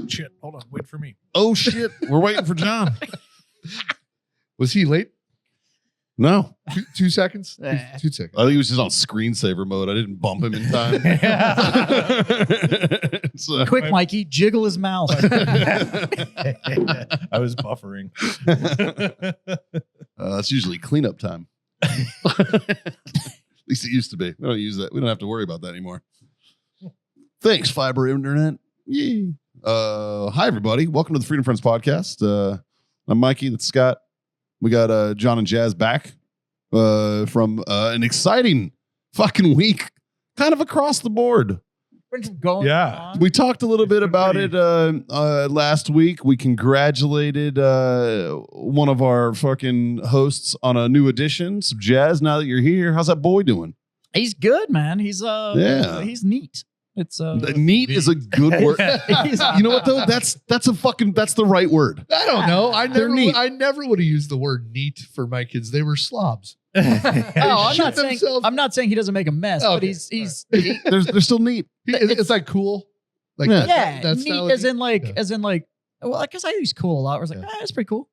shit. Hold on. Wait for me. Oh, shit. We're waiting for John. Was he late? No. 2 seconds? 2 seconds. I think he was just on screensaver mode. I didn't bump him in time. So, Quick, Mikey, jiggle his mouth. I was buffering. that's usually cleanup time. At least it used to be. We don't use that. We don't have to worry about that anymore. Thanks, fiber internet. Yay. Hi, everybody. Welcome to the Freedom Friends podcast. I'm Mikey. That's Scott. We got John and Jazz back from an exciting fucking week, kind of across the board. Yeah. We talked a little bit about it last week. We congratulated one of our fucking hosts on a new addition. So Jazz, now that you're here, how's that boy doing? He's good, man. He's he's neat. It's neat is a good word. You know what though? That's the right word. I don't know. I neat. never would have used the word neat for my kids. They were slobs. I'm not saying he doesn't make a mess, but he's they're still neat. It's like cool. Like that's neat as in like well, I guess I use cool a lot. I was like, that's pretty cool.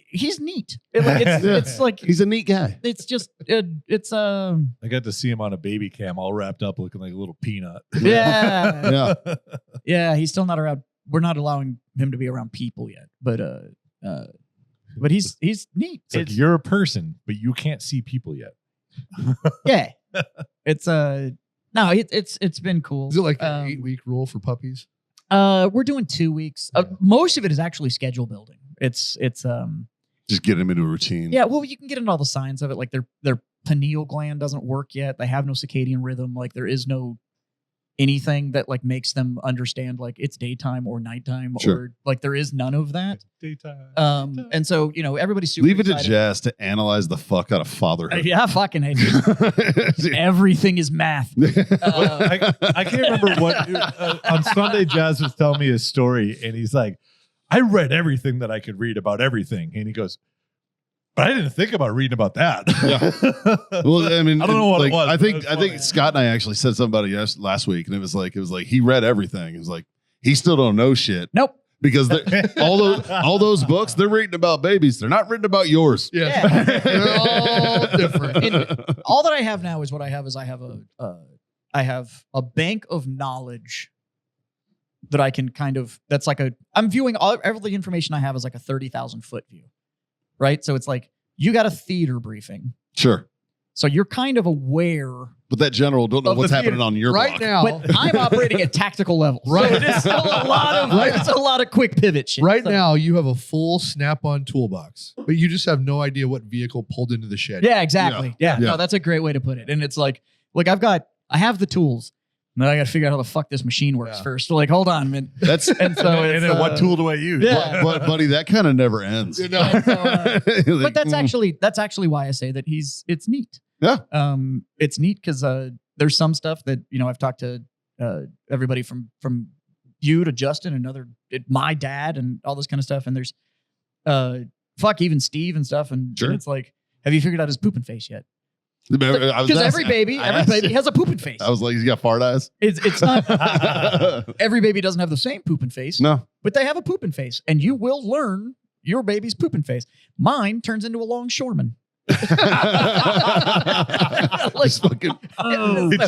He's neat. It's like he's a neat guy. It's just I got to see him on a baby cam, all wrapped up, looking like a little peanut. Yeah. He's still not around. We're not allowing him to be around people yet, but he's neat. It's like you're a person, but you can't see people yet. Yeah. It's it's been cool. Is it like an 8-week rule for puppies? We're doing 2 weeks. Most of it is actually schedule building. It's just get them into a routine. Yeah, well, you can get into all the signs of it. Like their pineal gland doesn't work yet. They have no circadian rhythm. Like there is no anything that like makes them understand like it's daytime or nighttime or like there is none of that. Daytime. And so everybody's super leave it excited. to Jazz to analyze the fuck out of fatherhood. Yeah, fucking hate it. Everything is math. I can't remember what on Sunday Jazz was telling me his story, and he's like, I read everything that I could read about everything, and he goes, but I didn't think about reading about that. Yeah. Well, I mean, I don't know what it was. I think Scott and I actually said something about it last week, and it was like he read everything. It was like he still don't know shit. Nope. Because all those books, they're written about babies. They're not written about yours. Yeah. They're all different. And all that I have now is what I have is I have a bank of knowledge that I can kind of, that's like I'm viewing every the information I have as like a 30,000 foot view, right? So it's like, you got a theater briefing. Sure. So you're kind of aware. But that general don't know what's happening on your right block. now. But I'm operating at tactical levels. Right. So it is still it's a lot of quick pivot shit. Right now, you have a full Snap-on toolbox, but you just have no idea what vehicle pulled into the shed. Yeah, exactly. Yeah. Yeah. No, that's a great way to put it. And it's like, look, I have the tools. And then I got to figure out how the fuck this machine works first. So like, hold on, man. That's and so and then what tool do I use? Yeah. but buddy, that kind of never ends. You know? But that's actually why I say that it's neat. Yeah. It's neat because there's some stuff that I've talked to everybody from you to Justin and my dad and all this kind of stuff, and there's even Steve and stuff, and it's like, have you figured out his pooping face yet? Because every baby has a pooping face. I was like, he's got fart eyes. It's not every baby doesn't have the same pooping face. No, but they have a pooping face, and you will learn your baby's pooping face. Mine turns into a longshoreman. It's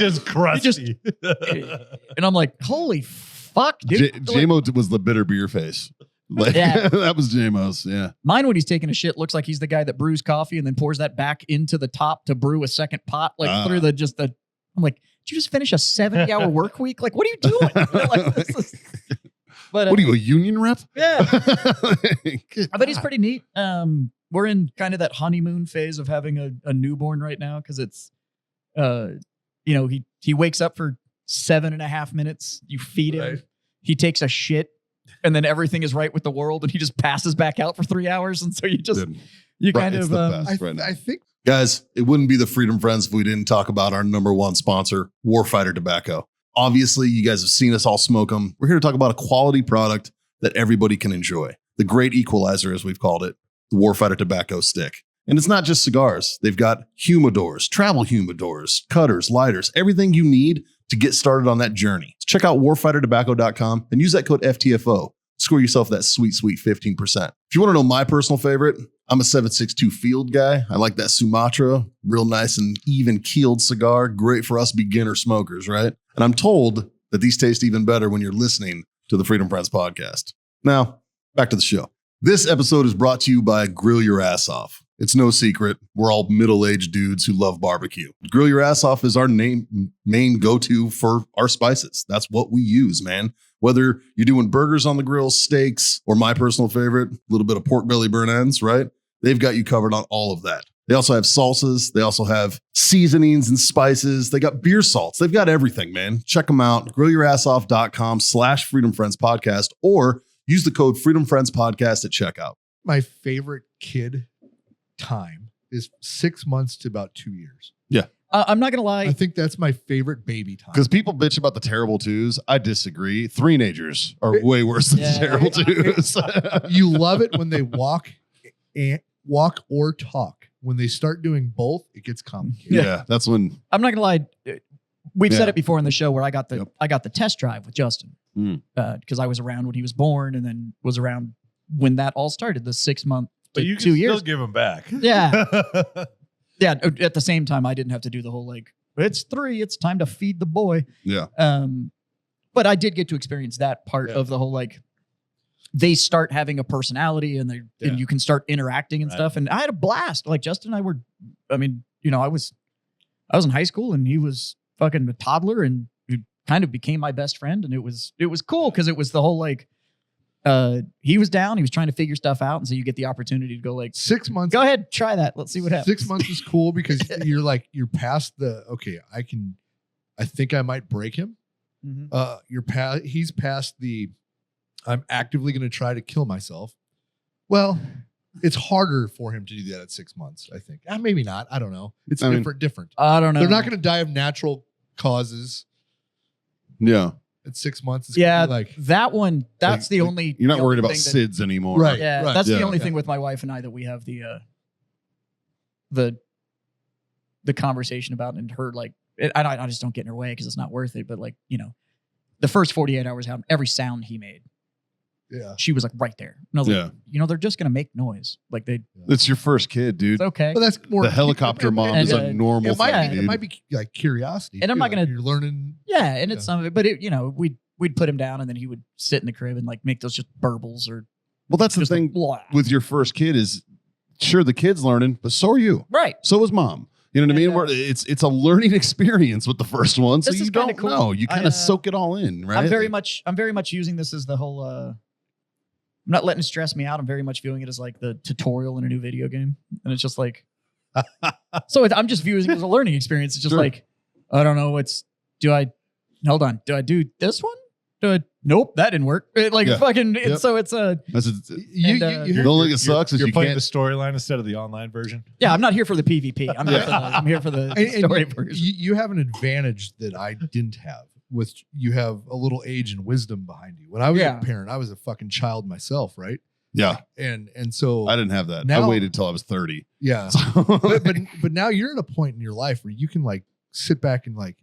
just crusty. And I'm like, holy fuck, dude. J-Mo was the bitter beer face. Like, that was J-Mo's. Yeah. Mine, when he's taking a shit, looks like he's the guy that brews coffee and then pours that back into the top to brew a second pot, through I'm like, did you just finish a 70-hour work week? Like, what are you doing? But what are you, a union rep? Yeah. But he's pretty neat. We're in kind of that honeymoon phase of having a newborn right now because it's, he wakes up for 7.5 minutes. You feed him. He takes a shit, and then everything is right with the world, and he just passes back out for 3 hours. And so I think, guys, it wouldn't be the Freedom Friends if we didn't talk about our number one sponsor, Warfighter Tobacco. Obviously, you guys have seen us all smoke them. We're here to talk about a quality product that everybody can enjoy. The great equalizer, as we've called it, the Warfighter Tobacco Stick. And it's not just cigars. They've got humidors, travel humidors, cutters, lighters, everything you need to get started on that journey. Check out warfightertobacco.com and use that code FTFO. Score yourself that sweet 15%. If you want to know my personal favorite, I'm a 7.62 Field guy. I like that Sumatra, real nice and even keeled cigar. Great for us beginner smokers, right? And I'm told that these taste even better when you're listening to the Freedom Friends podcast. Now, back to the show. This episode is brought to you by Grill Your Ass Off. It's no secret, we're all middle-aged dudes who love barbecue. Grill Your Ass Off is our main go-to for our spices. That's what we use, man. Whether you're doing burgers on the grill, steaks, or my personal favorite, a little bit of pork belly burn ends, right? They've got you covered on all of that. They also have salsas. They also have seasonings and spices. They got beer salts. They've got everything, man. Check them out. GrillYourAssOff.com/Freedom Friends Podcast or use the code Freedom Friends Podcast at checkout. My favorite kid time is 6 months to about 2 years. Yeah. I'm not gonna lie. I think that's my favorite baby time. Because people bitch about the terrible twos. I disagree. Three-nagers are way worse than the terrible twos. You love it when they walk or talk. When they start doing both, it gets complicated. Yeah, that's when. I'm not gonna lie. We've said it before in the show where I got the test drive with Justin because I was around when he was born and then was around when that all started. The 6 month, But you can 2 years. still give them back. Yeah. Yeah. At the same time, I didn't have to do the whole like, it's 3, it's time to feed the boy. Yeah. But I did get to experience that part of the whole like, they start having a personality and and you can start interacting and stuff. And I had a blast. Like Justin and I were, I mean, you know, I was in high school and he was fucking a toddler and he kind of became my best friend. And it was cool because it was the whole like, he was down, he was trying to figure stuff out. And so you get the opportunity to go like 6 months. Go ahead, try that. Let's see what happens. 6 months is cool because you're past the, okay, I think I might break him. Mm-hmm. He's past the, I'm actively going to try to kill myself. Well, it's harder for him to do that at 6 months, I think. Maybe not. I don't know. It's different. I don't know. They're not going to die of natural causes. Yeah. At 6 months. It's like that one. That's the only. You're not worried about thing SIDS anymore. Right. Yeah. That's the only thing with my wife and I that we have the conversation about and her like, I just don't get in her way because it's not worth it. But like, you know, the first 48 hours, every sound he made. Yeah. She was like right there. And I was like, you know, they're just going to make noise. Like It's your first kid, dude. It's okay. But that's more The helicopter mom is a normal thing, it might be like curiosity. And I'm not going to. You're learning. Yeah. And it's some of it. But, you know, we'd put him down and then he would sit in the crib and like make those just burbles or. Well, that's the thing with your first kid is sure the kid's learning, but so are you. Right. So is mom. You know what I mean? Where it's a learning experience with the first one. So you don't know. You kind of soak it all in, right? I'm very much using this as the whole I'm not letting it stress me out. I'm very much viewing it as like the tutorial in a new video game. And it's just like, so I'm just viewing it as a learning experience. It's just like, I don't know. Hold on. Do I do this one? Nope, that didn't work. Fucking, so it's a. The only thing that sucks is you're you playing can't. the storyline instead of the online version. Yeah, I'm not here for the PvP. I'm here for the story version. You have an advantage that I didn't have. With you have a little age and wisdom behind you. When I was a parent, I was a fucking child myself, right? Yeah. And so I didn't have that. Now, I waited till I was 30. Yeah. but now you're at a point in your life where you can like sit back and like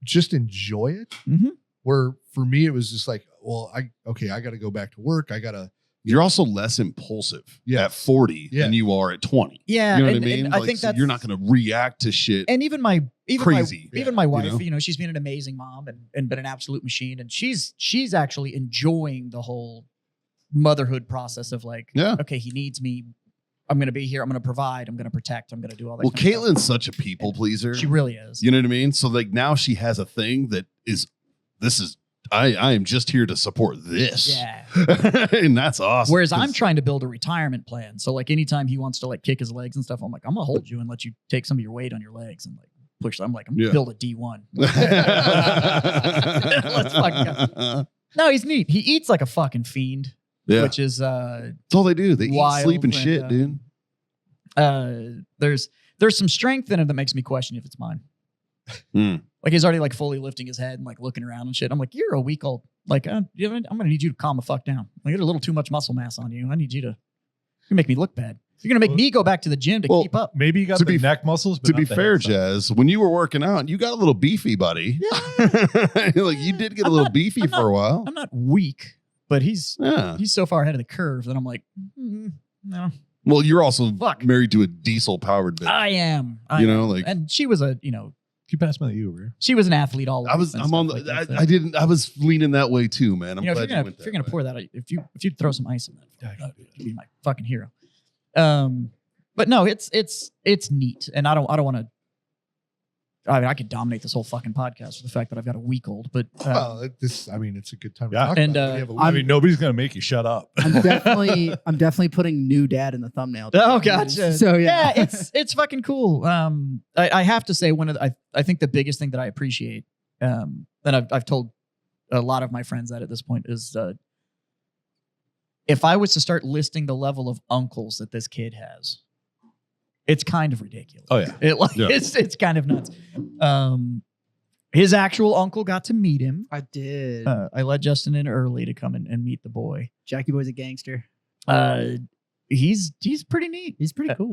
just enjoy it. Mm-hmm. Where for me, it was just like, well, I got to go back to work. You're also less impulsive at 40 than you are at 20. Yeah. You know what I mean? I think so you're not going to react to shit. And even my wife, you know? She's been an amazing mom and been an absolute machine. And she's actually enjoying the whole motherhood process of like, okay, he needs me. I'm going to be here. I'm going to provide. I'm going to protect. I'm going to do all that. Well, Caitlin's such a people pleaser. She really is. You know what I mean? So like now she has a thing that is, I am just here to support this. Yeah. And that's awesome. Whereas I'm trying to build a retirement plan. So like anytime he wants to like kick his legs and stuff, I'm like, I'm going to hold you and let you take some of your weight on your legs and like push. I'm like, I'm going to build a D1. Let's fucking go. No, he's neat. He eats like a fucking fiend. Yeah. Which is that's all they do. They eat, sleep, and shit, dude. There's some strength in him that makes me question if it's mine. Like he's already like fully lifting his head and like looking around and shit. I'm like, you're a week old. Like, I'm gonna need you to calm the fuck down. Like, there's a little too much muscle mass on you. I need you to make me look bad. You're gonna make me go back to the gym to Well, keep up. Maybe you got To the be- neck muscles. But To not be the fair, head side. Jazz, when you were working out, you got a little beefy, buddy. Like you did get a I'm little not- beefy I'm for a while. I'm not weak, but he's Yeah. so far ahead of the curve that I'm like, no, Well, you're also Fuck. married to a diesel powered bitch. I am. You know, like- and she was Can you pass me the Uber? she was an athlete all. I was. life and I'm on. stuff like that, so- I didn't. I was leaning that way too, man. I'm You know, glad if you you're went gonna, that if you're gonna way. pour that, if you throw some ice in that, Yeah, you'd be my fucking hero. But no, it's neat, and I don't want to. I mean, I could dominate this whole fucking podcast with the fact that I've got a week old, but Well, it's a good time to Yeah. talk And, about it. We have a I week. mean, nobody's gonna make you shut up. I'm definitely putting new dad in the thumbnail. Oh, gotcha. So yeah, it's fucking cool. I have to say I think the biggest thing that I appreciate, and I've told a lot of my friends that at this point is, if I was to start listing the level of uncles that this kid has, it's kind of ridiculous. Oh yeah. It's kind of nuts. His actual uncle got to meet him. I did. I let Justin in early to come and meet the boy. Jackie Boy's a gangster. He's pretty neat. He's pretty cool.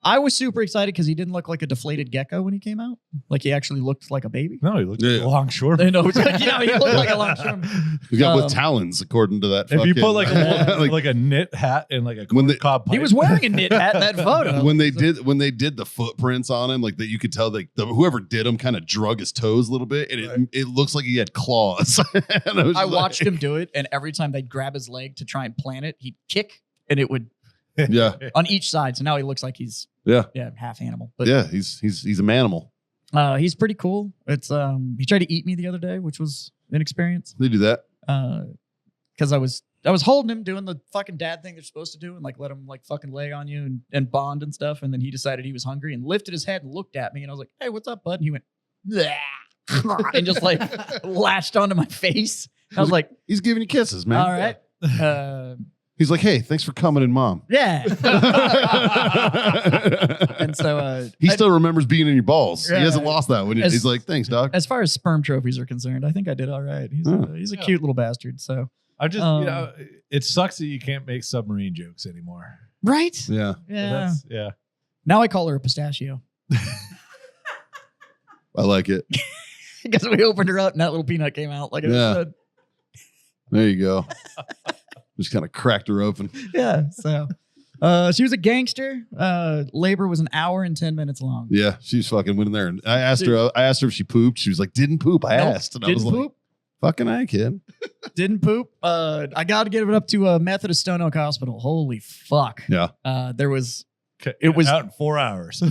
I was super excited because he didn't look like a deflated gecko when he came out. Like he actually looked like a baby. No, he looked Yeah. like a longshoreman. I know, it's like, he looked like a longshoreman. We got with Um, talons, according to that. If you fucking- put like a like, like a knit hat and like a When the- cob pipe. He was wearing a knit hat in that photo. when they did the footprints on him, like that, you could tell like whoever did them kind of drug his toes a little bit, and it looks like he had claws. And was I just watched like- him do it, and every time they'd grab his leg to try and plant it, he'd kick, and it would Yeah, on each side. So now he looks like he's yeah, half animal. But yeah. He's a manimal. he's pretty cool. It's he tried to eat me the other day, which was an experience. They do that. Because I was holding him, doing the fucking dad thing they're supposed to do, and like let him like fucking lay on you and bond and stuff. And then he decided he was hungry and lifted his head and looked at me, and I was like, "Hey, what's up, bud?" And he went, "Bleh," and just like latched onto my face. I was like, He's giving you kisses, man. "All right." He's like, hey, thanks for coming in, mom. Yeah. And so He still remembers being in your balls. Yeah. He hasn't lost that one. As- He's like, thanks, dog. as far as sperm trophies are concerned, I think I did all right. He's a Yeah. cute little bastard. So I just Um, it sucks that you can't make submarine jokes anymore. right. Yeah, Yeah. Yeah. Now I call her a pistachio I like it. because we opened her up and that little peanut came out like it Yeah. said. There you go. Just kind of cracked her open. Yeah. So she was a gangster. Labor was an hour and 10 minutes long. Yeah, she's fucking went in there, and I asked her if she pooped. She was like, "Didn't poop." I Nope, asked, and I was Didn't like, poop. "Fucking I kid." Didn't poop. I got to give it up to Methodist Stone Oak Hospital. Holy fuck. Yeah. There was It was- out in 4 hours.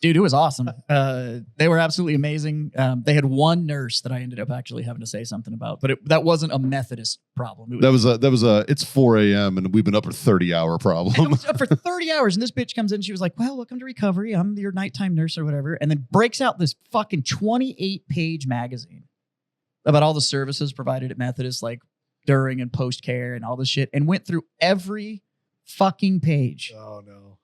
Dude, it was awesome. They were absolutely amazing. They had one nurse that I ended up actually having to say something about, but that wasn't a Methodist problem. It was, That was a. It's 4 a.m. and we've been up for 30-hour it problem. was up for 30 hours, and this bitch comes in. She was like, "Well, welcome to recovery. I'm your nighttime nurse or whatever," and then breaks out this fucking 28-page magazine about all the services provided at Methodist, like during and post care and all this shit, and went through every fucking page. Oh no.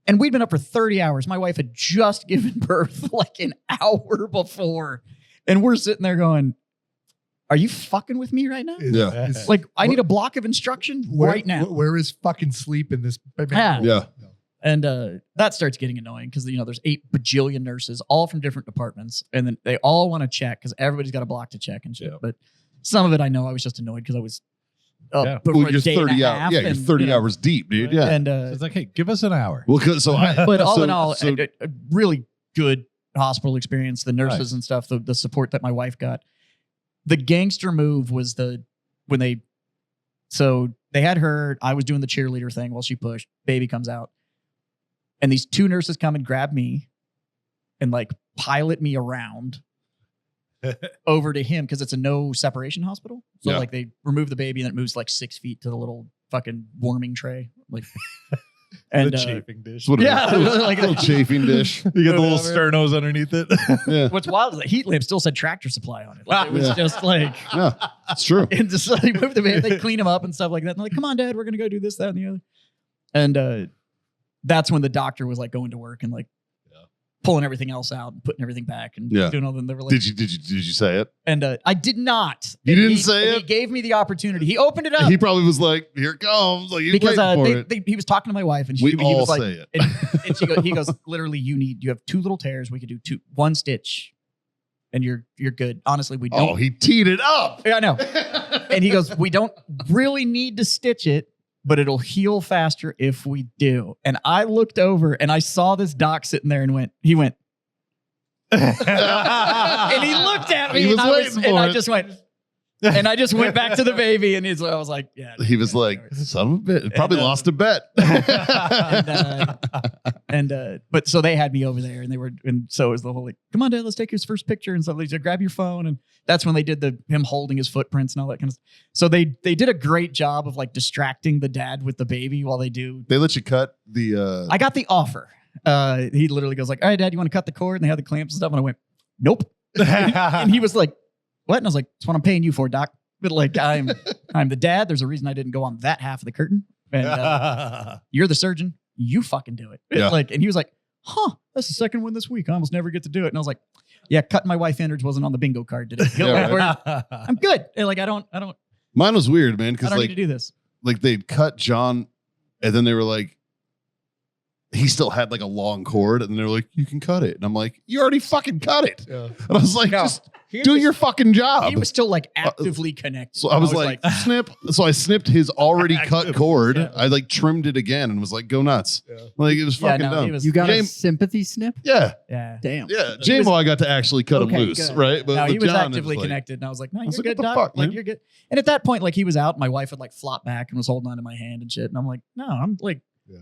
And we'd been up for 30 hours. My wife had just given birth like an hour before. And we're sitting there going, "Are you fucking with me right now? Yeah. Like, I need a block of instruction right now." Where is fucking sleep in this? Yeah. Yeah. And that starts getting annoying because, there's 8 bajillion nurses, all from different departments. And then they all want to check because everybody's got a block to check and shit. Yeah. But some of it I know I was just annoyed because I was up Yeah. for Well, a you're day and 30 a hours. half. Yeah, you're and, 30 hours deep, dude. Yeah. And So it's like, hey, give us an hour. Well, 'cause- so I. but all so- in all, so- a really good hospital experience. The nurses Nice. and stuff, the support that my wife got. The gangster move was when they had her. I was doing the cheerleader thing while she pushed. Baby comes out, and these 2 nurses come and grab me, and like pilot me around over to him because it's a no separation hospital. So Yeah. like they remove the baby and it moves like 6 feet to the little fucking warming tray, like. And the chafing dish. What yeah, like like- a little chafing dish. You get the little Whatever. sternos underneath it. Yeah, what's wild is the heat lamp still said Tractor Supply on it. Like, it was Yeah. just like, yeah, it's true. and just like move the van, they clean them up and stuff like that. And they're like, "Come on, Dad, we're gonna go do this, that, and the other." And that's when the doctor was like going to work and like pulling everything else out and putting everything back and Yeah. doing all them. They were like, Did you say it? And I did not. You And didn't say He it? gave me the opportunity. He opened it up He probably was like, "Here it comes!" Like he's because waiting for it. he was talking to my wife, and We he all was like, say it. and he goes, literally, you have 2 little tears. We could do one stitch, and you're good. Honestly, we don't. Oh, he teed it up. Yeah, I know. And he goes, we don't really need to stitch it, but it'll heal faster if we do. And I looked over and I saw this doc sitting there and he went, and he looked at me He was waiting for and I it. just went, and I just went back to the baby, and I was like, yeah. He was like, "Son of a bitch!" Probably lost a bet. But so they had me over there, and so it was the whole like, come on, Dad, let's take his first picture, and somebody said, grab your phone, and that's when they did him holding his footprints and all that kind of stuff. So they did a great job of like distracting the dad with the baby while they do. They let you cut the. I got the offer. He literally goes like, all right, Dad, you want to cut the cord? And they had the clamps and stuff, and I went, nope. And he was like, what? And I was like, that's what I'm paying you for, Doc. But like, I'm the dad. There's a reason I didn't go on that half of the curtain. And you're the surgeon. You fucking do it. Yeah. Like, and he was like, huh, that's the second one this week. I almost never get to do it. And I was like, yeah, cutting my wife innards wasn't on the bingo card today. Yeah, right. I'm good. And like, I don't Mine was weird, man, because need like to do this. like they'd cut John, and then they were like, he still had like a long cord, and then they were like, you can cut it, and I'm like, you already fucking cut it. Yeah. And I was like, No. just do your fucking job. He was still like actively connected. So I was like, snip. So I snipped his already cut cord. Yeah. I like trimmed it again and was like, go nuts. Yeah. Like it was yeah, fucking no, dumb. he was, You got a James- sympathy snip? yeah. yeah. Damn. Yeah. J-Mo, I got to actually cut him Okay, loose, good. right? But No, with he was John, it actively like- connected, and I was like, "No, I you're was like, good, what the Doc. fuck, Like man? you're good." And at that point, like he was out, my wife would like flop back and was holding onto my hand and shit, and I'm like, "No, I'm like, Yeah.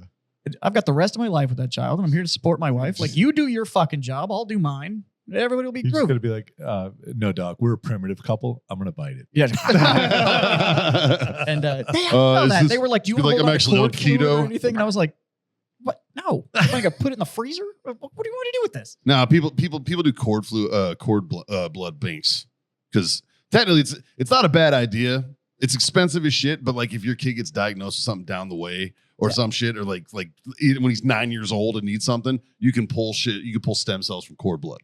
I've got the rest of my life with that child, and I'm here to support my wife. Like you do your fucking job, I'll do mine. Everybody will be He's just through." gonna be like, no, Doc, we're a primitive couple. I'm gonna bite it. Yeah. And they asked about is that. this- They were like, "Do you be want like, to I'm hold actually on cord fluid keto. or anything?" And I was like, "What? No. I'm gonna put it in the freezer. What do you want to do with this?" Now people do cord blood banks because technically it's not a bad idea. It's expensive as shit, but like if your kid gets diagnosed with something down the way or some shit, or like even when he's 9 years old and needs something, you can pull shit. You can pull stem cells from cord blood.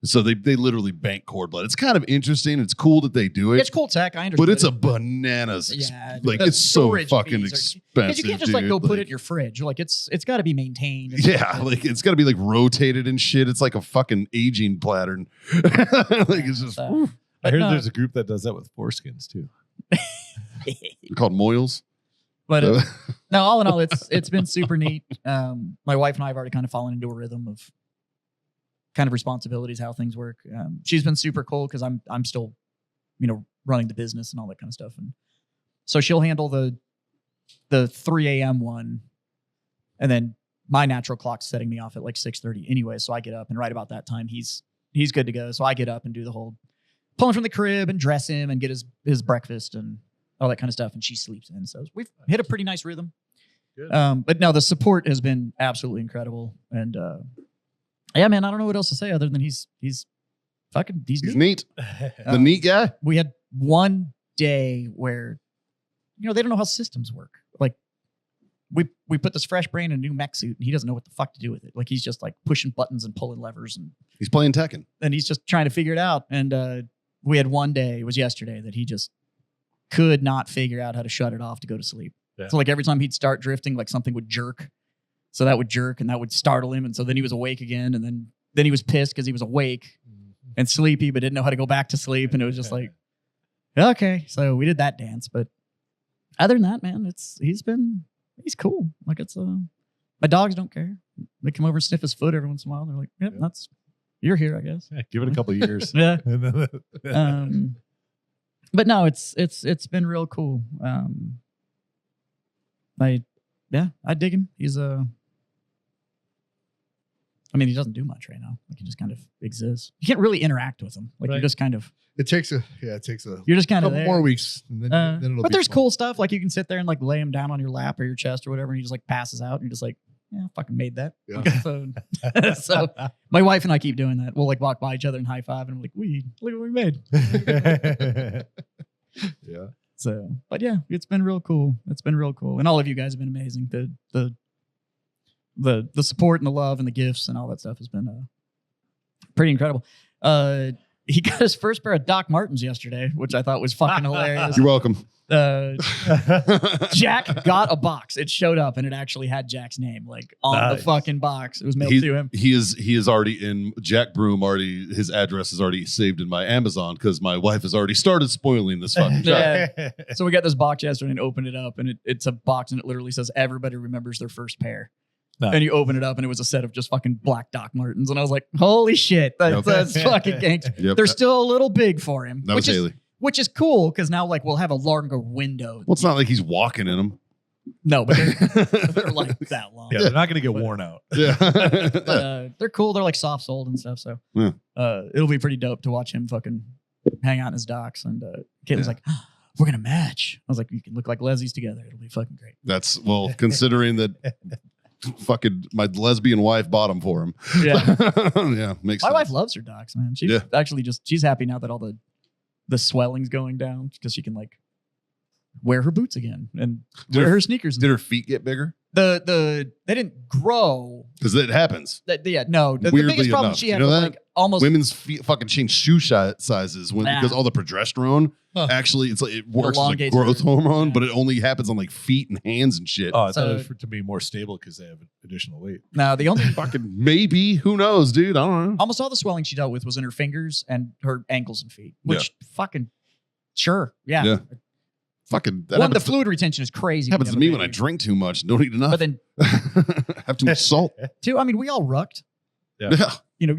So they literally bank cord blood. It's kind of interesting. It's cool that they do it, It's cool tech. I understand. but it's a bananas. Yeah, Like the it's so storage fucking fees are- expensive. because you can't just like dude. go put it in your fridge. Like it's got to be maintained. and Yeah, stuff. like it's got to be like rotated and shit. It's like a fucking aging pattern. Like it's just So, I but heard no. there's a group that does that with foreskins too. they're called moils. But no, all in all, it's been super neat. My wife and I have already kind of fallen into a rhythm of kind of responsibilities, how things work. She's been super cool because I'm still, running the business and all that kind of stuff, and so she'll handle the 3 a.m. one, and then my natural clock's setting me off at like 6:30 anyway. So I get up, and right about that time he's good to go. So I get up and do the whole pull him from the crib and dress him and get his breakfast and all that kind of stuff, and she sleeps in. So we've hit a pretty nice rhythm. Good. But no, the support has been absolutely incredible, and yeah, man, I don't know what else to say other than he's fucking He's neat. neat. The neat guy. We had one day where they don't know how systems work. Like we put this fresh brain in a new mech suit, and he doesn't know what the fuck to do with it. Like he's just like pushing buttons and pulling levers, He's playing Tekken. and he's just trying to figure it out. And we had one day, it was yesterday, that he just could not figure out how to shut it off to go to sleep. Yeah. So like every time he'd start drifting, like something would jerk. So that would jerk, and that would startle him. And so then he was awake again, and then he was pissed because he was awake and sleepy, but didn't know how to go back to sleep. And it was just like, okay. So we did that dance. But other than that, man, he's cool. Like it's my dogs don't care. They come over and sniff his foot every once in a while. They're like, yep, you're here, I guess. Yeah, give it a couple years. Yeah. And then- But no, it's been real cool. I dig him. He's he doesn't do much right now. Like he just kind of exists. You can't really interact with him. Like Right. you're just kind of It takes a you're just kind of couple there. more weeks. And then it'll But be there's fun. cool stuff. Like you can sit there and like lay him down on your lap or your chest or whatever, and he just like passes out, and you're just like, yeah, I fucking made that. Yeah. So my wife and I keep doing that. We'll like walk by each other and high five, and I'm like, look what we made. Yeah. So, but yeah, it's been real cool. It's been real cool, and all of you guys have been amazing. The support and the love and the gifts and all that stuff has been pretty incredible. He got his first pair of Doc Martens yesterday, which I thought was fucking hilarious. You're welcome. Jack got a box. It showed up and it actually had Jack's name like on the fucking box. It was mailed to him. He is already in Jack Broom. Already, his address is already saved in my Amazon because my wife has already started spoiling this fucking job. Yeah. So we got this box yesterday and opened it up, and it's a box and it literally says everybody remembers their first pair. Nice. And you open it up and it was a set of just fucking black Doc Martens, and I was like, holy shit, that's fucking gangster. Yep. They're still a little big for him. That was Haley. Which is cool because now like we'll have a longer window. Well, it's not like he's walking in them. No, but they're like that long. Yeah, they're not going to get worn out. Yeah. But they're cool. They're like soft soled and stuff. So Yeah. It'll be pretty dope to watch him fucking hang out in his Docs. And Caitlin's like, we're going to match. I was like, you can look like Leslie's together. It'll be fucking great. That's, well, considering that fucking my lesbian wife bought them for him. Yeah. Yeah. Makes My sense. wife loves her Docs, man. She's actually she's happy now that all the swelling's going down because she can like wear her boots again and wear her sneakers. Did her feet get bigger? They didn't grow. Because it happens. The Weirdly biggest problem enough. she You had know was that? like almost Women's feet fucking change shoe sizes because all the progesterone actually it works as a elongates growth her. hormone, Yeah. but it only happens on like feet and hands and shit. Oh, I thought So- it was to be more stable because they have additional weight. now the only Fucking maybe. Who knows, dude? I don't know. almost all the swelling she dealt with was in her fingers and her ankles and feet, which fucking sure. Yeah. Yeah. Fucking that One, the happens, fluid retention is crazy. happens to when you me have when a I baby. drink too much and don't eat enough. But then Have too much salt. two, I mean, we all rucked, Yeah. you know,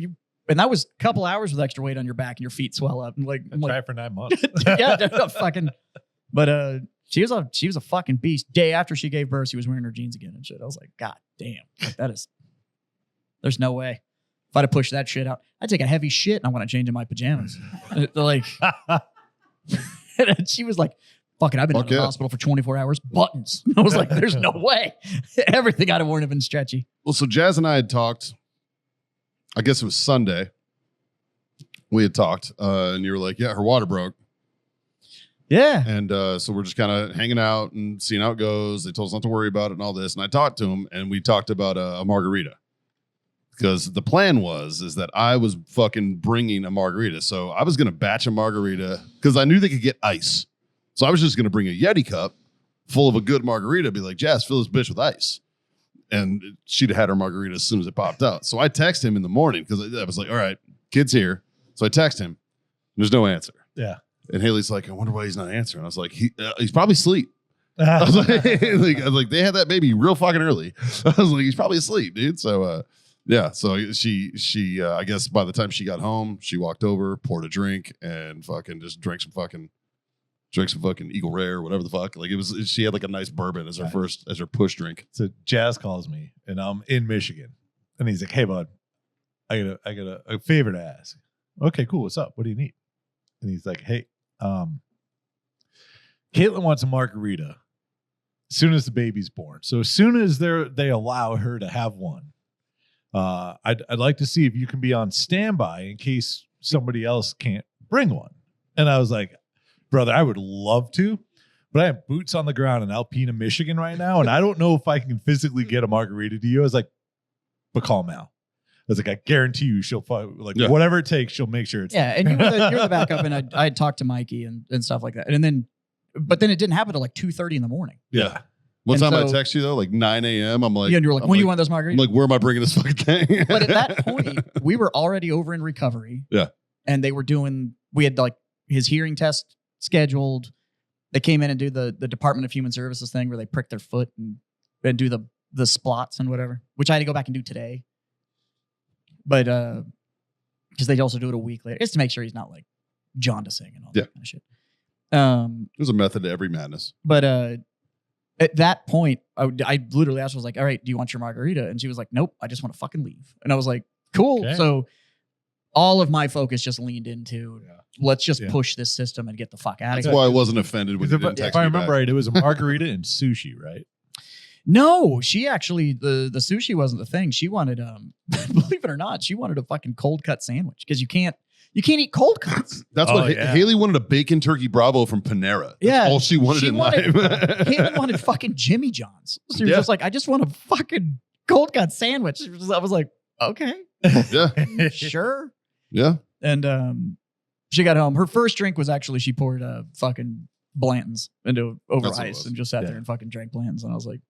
and that was a couple hours with extra weight on your back and your feet swell up. And like, I'm Try like it for 9 months. yeah, fucking, but she was a fucking beast. Day after she gave birth, she was wearing her jeans again and shit. I was like, God damn, like, there's no way. If I'd have pushed that shit out, I'd take a heavy shit and I want to change in my pajamas. Like, and she was like, fuck it, I've been in Fuck the yeah. hospital for 24 hours. Buttons. I was like, there's no way. Everything I'd have worn had been stretchy. Well, so Jazz and I had talked, I guess it was Sunday. We had talked, and you were like, yeah, her water broke. Yeah. And so we're just kind of hanging out and seeing how it goes. They told us not to worry about it and all this. And I talked to him, and we talked about a margarita. Because the plan is that I was fucking bringing a margarita. So I was going to batch a margarita because I knew they could get ice. So I was just going to bring a Yeti cup full of a good margarita, be like, Jazz, fill this bitch with ice. And she'd have had her margarita as soon as it popped out. So I text him in the morning because I was like, all right, kid's here. So I text him. There's no answer. Yeah. And Haley's like, I wonder why he's not answering. I was like, he's probably asleep. I was like, they had that baby real fucking early. I was like, he's probably asleep, dude. So, yeah. So she, I guess by the time she got home, she walked over, poured a drink, and fucking just drank some fucking Eagle Rare, whatever the fuck. Like she had like a nice bourbon as her push drink. So Jazz calls me and I'm in Michigan and he's like, hey bud, I got a favor to ask. Okay, cool. What's up? What do you need? And he's like, hey, Caitlin wants a margarita as soon as the baby's born. So as soon as they allow her to have one, I'd like to see if you can be on standby in case somebody else can't bring one. And I was like, brother, I would love to, but I have boots on the ground in Alpena, Michigan right now, and I don't know if I can physically get a margarita to you. I was like, but call Mal. I was like, I guarantee you she'll whatever it takes, she'll make sure it's Yeah. And you're the backup. And I had talked to Mikey and stuff like that. But then it didn't happen till like 2:30 in the morning. Yeah. What And time I so- text you though? Like 9 a.m. I'm like, Yeah, and you're like, I'm when do you want those margaritas? I'm like, where am I bringing this fucking thing? But at that point, we were already over in recovery. Yeah. And we had like his hearing test scheduled. They came in and do the Department of Human Services thing where they prick their foot and do the splots and whatever, which I had to go back and do today. But because they also do it a week later. It's to make sure he's not like jaundicing and all that kind of shit. There's a method to every madness. But at that point, I literally asked, I was like, all right, do you want your margarita? And she was like, nope, I just want to fucking leave. And I was like, cool. Okay. So all of my focus just leaned into, let's just Yeah. push this system and get the fuck out of That's here. why I wasn't offended when you If, didn't text if I me remember back. right, it was a margarita and sushi, right? No, she actually, the sushi wasn't the thing. She wanted, believe it or not, she wanted a fucking cold cut sandwich because you can't eat cold cuts. That's Oh, what yeah. Haley wanted, a bacon turkey Bravo from Panera. That's Yeah. all she wanted in life. Caitlin wanted fucking Jimmy John's. She was Yeah. just like, I just want a fucking cold cut sandwich. I was like, okay, Yeah. sure. Yeah. And she got home. Her first drink was actually she poured fucking Blanton's over That's what it ice was. and just sat there and fucking drank Blanton's. And I was like,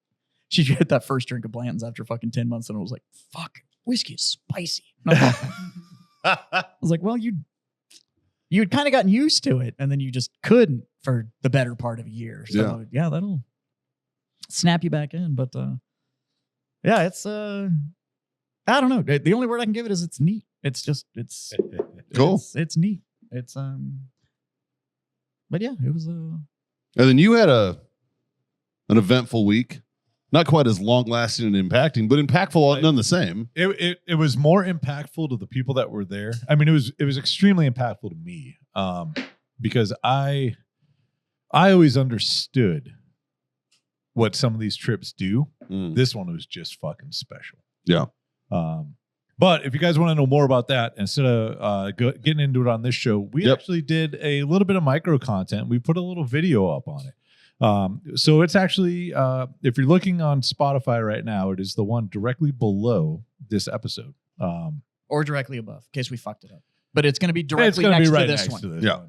she hit that first drink of Blanton's after fucking 10 months, and I was like, fuck, whiskey is spicy. I was like, well, you had kind of gotten used to it, and then you just couldn't for the better part of a year. So yeah, that'll snap you back in. But yeah, it's I don't know. The only word I can give it is it's neat. It's just it's Cool. It's neat. It's but yeah, it was And then you had an eventful week. Not quite as long lasting and impacting, but impactful none the same. It was more impactful to the people that were there. I mean, it was extremely impactful to me because I always understood what some of these trips do. This one was just fucking special. Yeah. But if you guys want to know more about that, instead of getting into it on this show, we actually did a little bit of micro content. We put a little video up on it. So it's actually, if you're looking on Spotify right now, it is the one directly below this episode. or directly above, in case we fucked it up. But it's going to be directly next to this one. Yeah.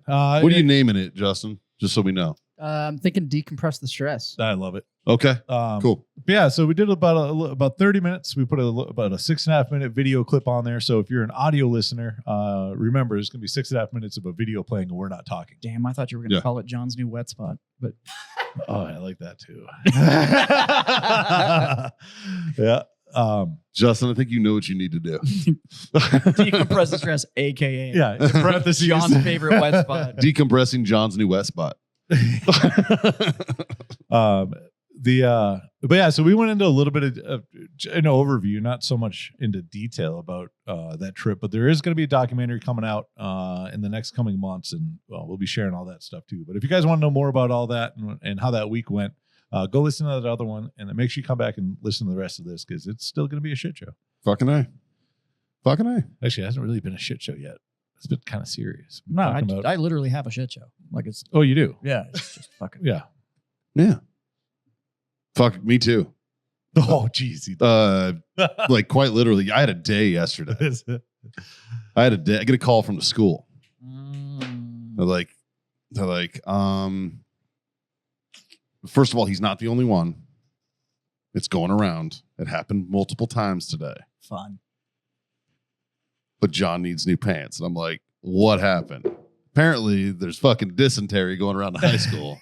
What are you naming it, Justin? Just so we know. I'm thinking decompress the stress. I love it. Okay. Cool. Yeah. So we did about 30 minutes. We put about a 6.5 minute video clip on there. So if you're an audio listener, remember there's going to be 6.5 minutes of a video playing and we're not talking. Damn, I thought you were going to call it John's new wet spot. But oh, I like that too. Yeah. Justin, I think you know what you need to do. Decompress the stress, aka John's favorite wet spot. Decompressing John's new wet spot. But yeah, so we went into a little bit of an overview, not so much into detail about that trip, but there is going to be a documentary coming out in the next coming months, and we'll be sharing all that stuff too. But if you guys want to know more about all that and how that week went, go listen to that other one, and then make sure you come back and listen to the rest of this because it's still going to be a shit show. Fucking A. Actually, it hasn't really been a shit show yet. It's been kind of serious. No, I literally have a shit show. Like it's. Oh, you do? Yeah, it's just fucking. Yeah. Yeah. Fuck me too. Oh, geez. Like quite literally, I had a day yesterday. I get a call from the school. They're like, first of all, he's not the only one. It's going around. It happened multiple times today. Fun. But John needs new pants. And I'm like, what happened? Apparently, there's fucking dysentery going around the high school.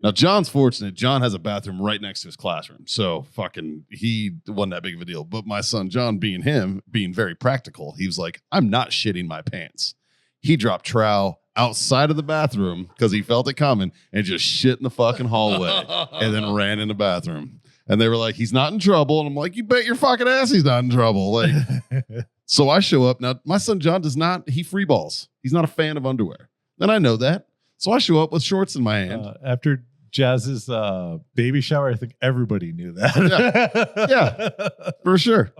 Now, John's fortunate. John has a bathroom right next to his classroom. So fucking he wasn't that big of a deal. But my son, John, being very practical, he was like, I'm not shitting my pants. He dropped trowel outside of the bathroom because he felt it coming and just shit in the fucking hallway and then ran in the bathroom. And they were like, he's not in trouble. And I'm like, you bet your fucking ass he's not in trouble. Like, so I show up. Now, my son, John, he free balls. He's not a fan of underwear. And I know that. So I show up with shorts in my hand. After Jazz's baby shower, I think everybody knew that. Yeah, for sure.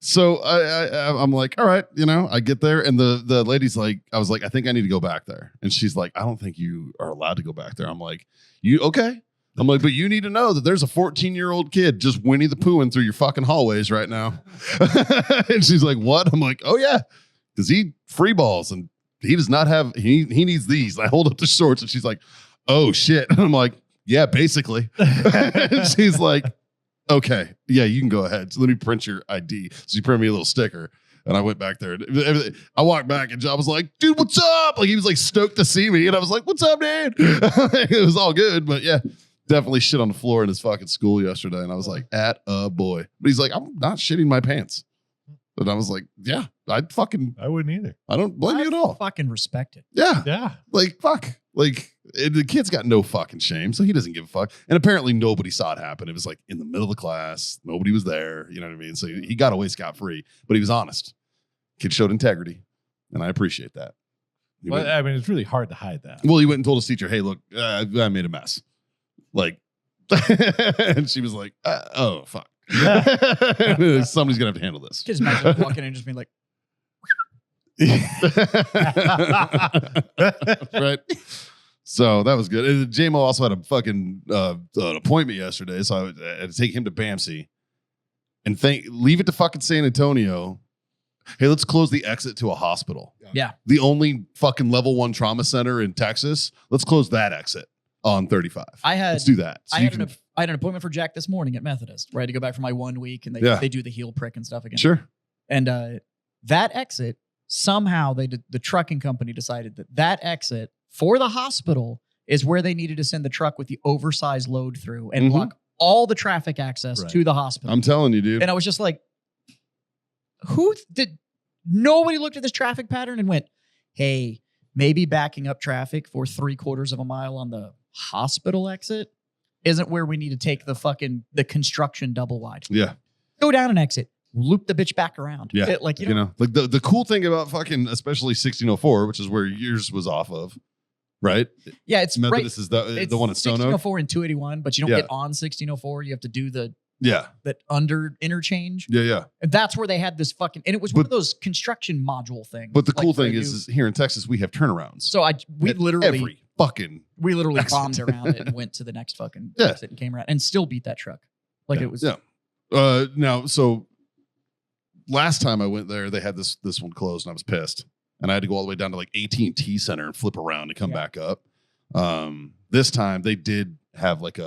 So I'm like, all right, I get there. And the lady's like, I was like, I think I need to go back there. And she's like, I don't think you are allowed to go back there. I'm like, you okay? I'm like, but you need to know that there's a 14-year-old kid just Winnie the Poohing through your fucking hallways right now. And she's like, what? I'm like, oh yeah, because he free balls and he does not have, he needs these. I hold up the shorts and she's like, oh shit. And I'm like, yeah, basically. And she's like, okay, yeah, you can go ahead. So let me print your ID. So she printed me a little sticker. And I went back there. I walked back and John was like, dude, what's up? Like he was like stoked to see me. And I was like, what's up, dude? It was all good. But yeah, definitely shit on the floor in his fucking school yesterday. And I was like, at a boy. But he's like, I'm not shitting my pants. And I was like, yeah, I wouldn't either. I don't blame you at all. Fucking respect it. Yeah. Yeah. Like, fuck. Like, the kid's got no fucking shame, so he doesn't give a fuck. And apparently nobody saw it happen. It was like in the middle of the class. Nobody was there. You know what I mean? So he got away scot-free, but he was honest. Kid showed integrity, and I appreciate that. Well, I mean, it's really hard to hide that. Well, he went and told his teacher, hey, look, I made a mess. Like, and she was like, oh, fuck. Somebody's going to have to handle this. Just imagine walking in and just being like, right. So that was good. And JMO also had a fucking an appointment yesterday, so I had to take him to BAMC and leave it to fucking San Antonio Hey, let's close the exit to a hospital. Yeah. The only fucking level 1 trauma center in Texas. Let's close that exit on 35. Let's do that. So I had an appointment for Jack this morning at Methodist, where I had to go back for my 1 week, and they do the heel prick and stuff again. Sure. And that exit, somehow the trucking company decided that exit for the hospital is where they needed to send the truck with the oversized load through and block all the traffic access to the hospital. I'm telling you, dude. And I was just like, nobody looked at this traffic pattern and went, hey, maybe backing up traffic for 3/4 of a mile on the hospital exit isn't where we need to take the construction double wide. Yeah. Go down an exit, loop the bitch back around. Yeah. Like the cool thing about fucking, especially 1604, which is where yours was off of, right? Yeah, it's Methodist right. is the one at Stone Oak. 1604 and 281, but you don't get on 1604. You have to do that under interchange. Yeah. And that's where they had this and it was one of those construction module things. But the cool thing is here in Texas, we have turnarounds. So we literally exit. bombed around it and went to the next fucking exit and came around and still beat that truck. It was. Yeah. Now, so last time I went there, they had this one closed and I was pissed. And I had to go all the way down to like AT&T Center and flip around and come back up. This time they did have like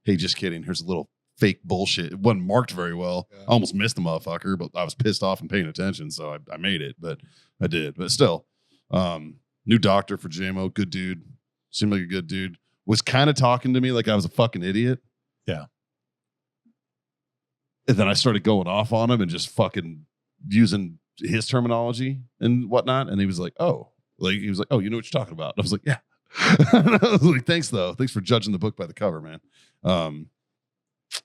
hey, just kidding. Here's a little fake bullshit. It wasn't marked very well. I almost missed the motherfucker, but I was pissed off and paying attention. So I made it, but I did. But still, new doctor for JMO, good dude. Seemed like a good dude. Was kind of talking to me like I was a fucking idiot. Yeah. And then I started going off on him and just fucking using his terminology and whatnot. And he was like, oh, you know what you're talking about. And I was like, yeah. I was like, thanks though. Thanks for judging the book by the cover, man. And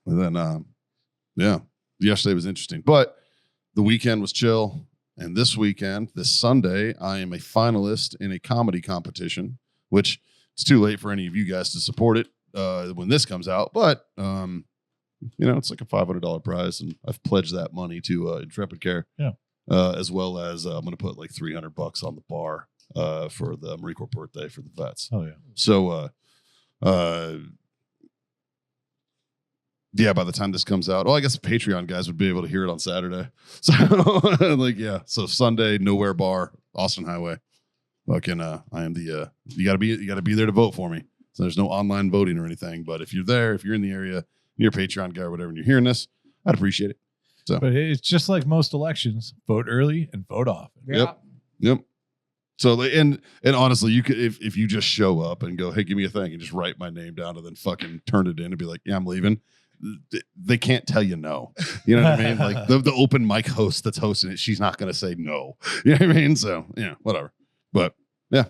then, yesterday was interesting, but the weekend was chill. And this Sunday, I am a finalist in a comedy competition, which it's too late for any of you guys to support it when this comes out. But, it's like a $500 prize. And I've pledged that money to Intrepid Care. Yeah. As well as I'm going to put like $300 on the bar for the Marine Corps birthday for the vets. Oh, yeah. So, by the time this comes out, I guess the Patreon guys would be able to hear it on Saturday. So, so Sunday, Nowhere Bar, Austin Highway. Fucking, I am you gotta be there to vote for me. So there's no online voting or anything. But if you're there, if you're in the area, you're a Patreon guy or whatever, and you're hearing this, I'd appreciate it. So, but it's just like most elections: vote early and vote often. Yep. So, and honestly, you could if you just show up and go, hey, give me a thing, and just write my name down, and then fucking turn it in and be like, yeah, I'm leaving. They can't tell you no. You know what I mean? Like the open mic host that's hosting it, she's not going to say no. You know what I mean? So whatever. But yeah.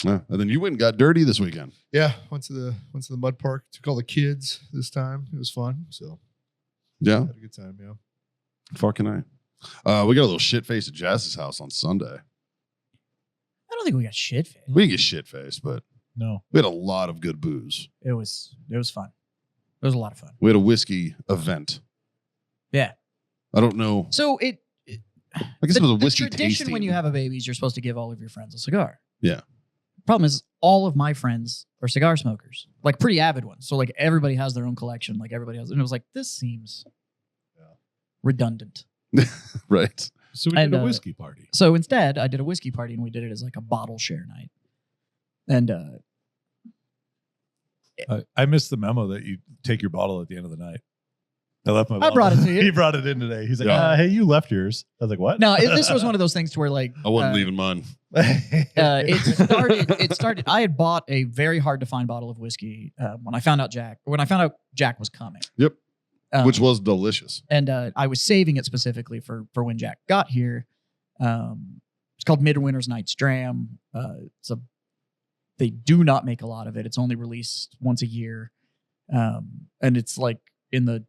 And then you went and got dirty this weekend. Yeah, went to the mud park. Took all the kids this time. It was fun. So yeah, had a good time. Yeah. Fucking I. We got a little shit face at Jazz's house on Sunday. I don't think we got shit faced. We didn't get shit faced, but no, we had a lot of good booze. It was fun. It was a lot of fun. We had a whiskey event. Yeah. I don't know. So I guess it was a whiskey tradition tasting. when you have a baby is you're supposed to give all of your friends a cigar. Yeah. Problem is, all of my friends are cigar smokers, like pretty avid ones. So like everybody has their own collection. Like everybody has, and it was like, this seems redundant. Right. So we did a whiskey party. So instead, I did a whiskey party, and we did it as like a bottle share night. And I missed the memo that you take your bottle at the end of the night. I left my bottle. I brought it to you. He brought it in today. He's like, hey, you left yours. I was like, what? No, this was one of those things to where like I wasn't leaving mine. It started. I had bought a very hard to find bottle of whiskey when I found out Jack was coming. Yep. Which was delicious. And I was saving it specifically for when Jack got here. It's called Midwinter's Night's Dram. They do not make a lot of it. It's only released once a year. And it's like in the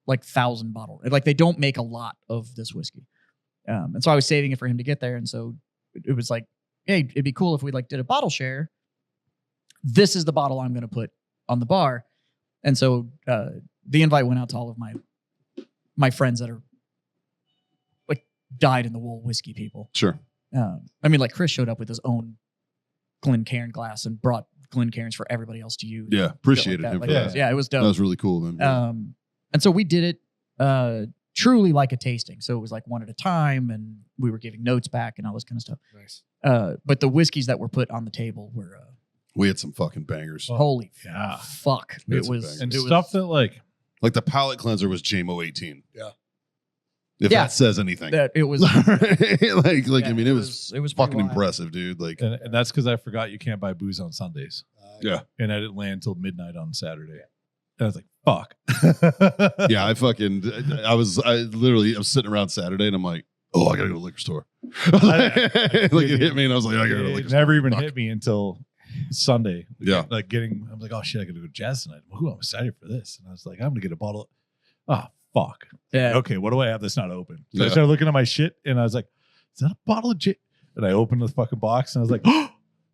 1,000 bottle. Like they don't make a lot of this whiskey. And so I was saving it for him to get there. And so it was like, hey, it'd be cool if we did a bottle share. This is the bottle I'm going to put on the bar. And so the invite went out to all of my friends that are like dyed in the wool whiskey people. Sure. I mean, like Chris showed up with his own Glencairn glass and brought Glencairns for everybody else to use. Yeah, appreciated him for that. Yeah, it was dope. That was really cool, man. And so we did it. truly like a tasting. So it was like one at a time, and we were giving notes back and all this kind of stuff. Nice. But the whiskeys that were put on the table were We had some fucking bangers. holy yeah. fuck. We had It some was bangers. And it was, stuff that like Like the palate cleanser was JMO 18. Yeah. If Yeah. that says anything. that it was like yeah, I mean, it was pretty fucking wild. impressive, dude. Like, and that's because I forgot you can't buy booze on Sundays. Yeah. And I didn't land until midnight on Saturday. And I was like, fuck. yeah, I was sitting around Saturday and I'm like, oh, I gotta go to the liquor store. like it hit me and I was like, I gotta go to the liquor It store. never even Fuck. hit me until Sunday. Yeah. I'm like, oh shit, I gotta go to jazz tonight. Ooh, I'm excited for this. And I was like, I'm gonna get a bottle. Oh, fuck. Yeah. Okay, what do I have that's not open? So I Yeah. started looking at my shit and I was like, is that a bottle of gin? And I opened the fucking box and I was like, oh,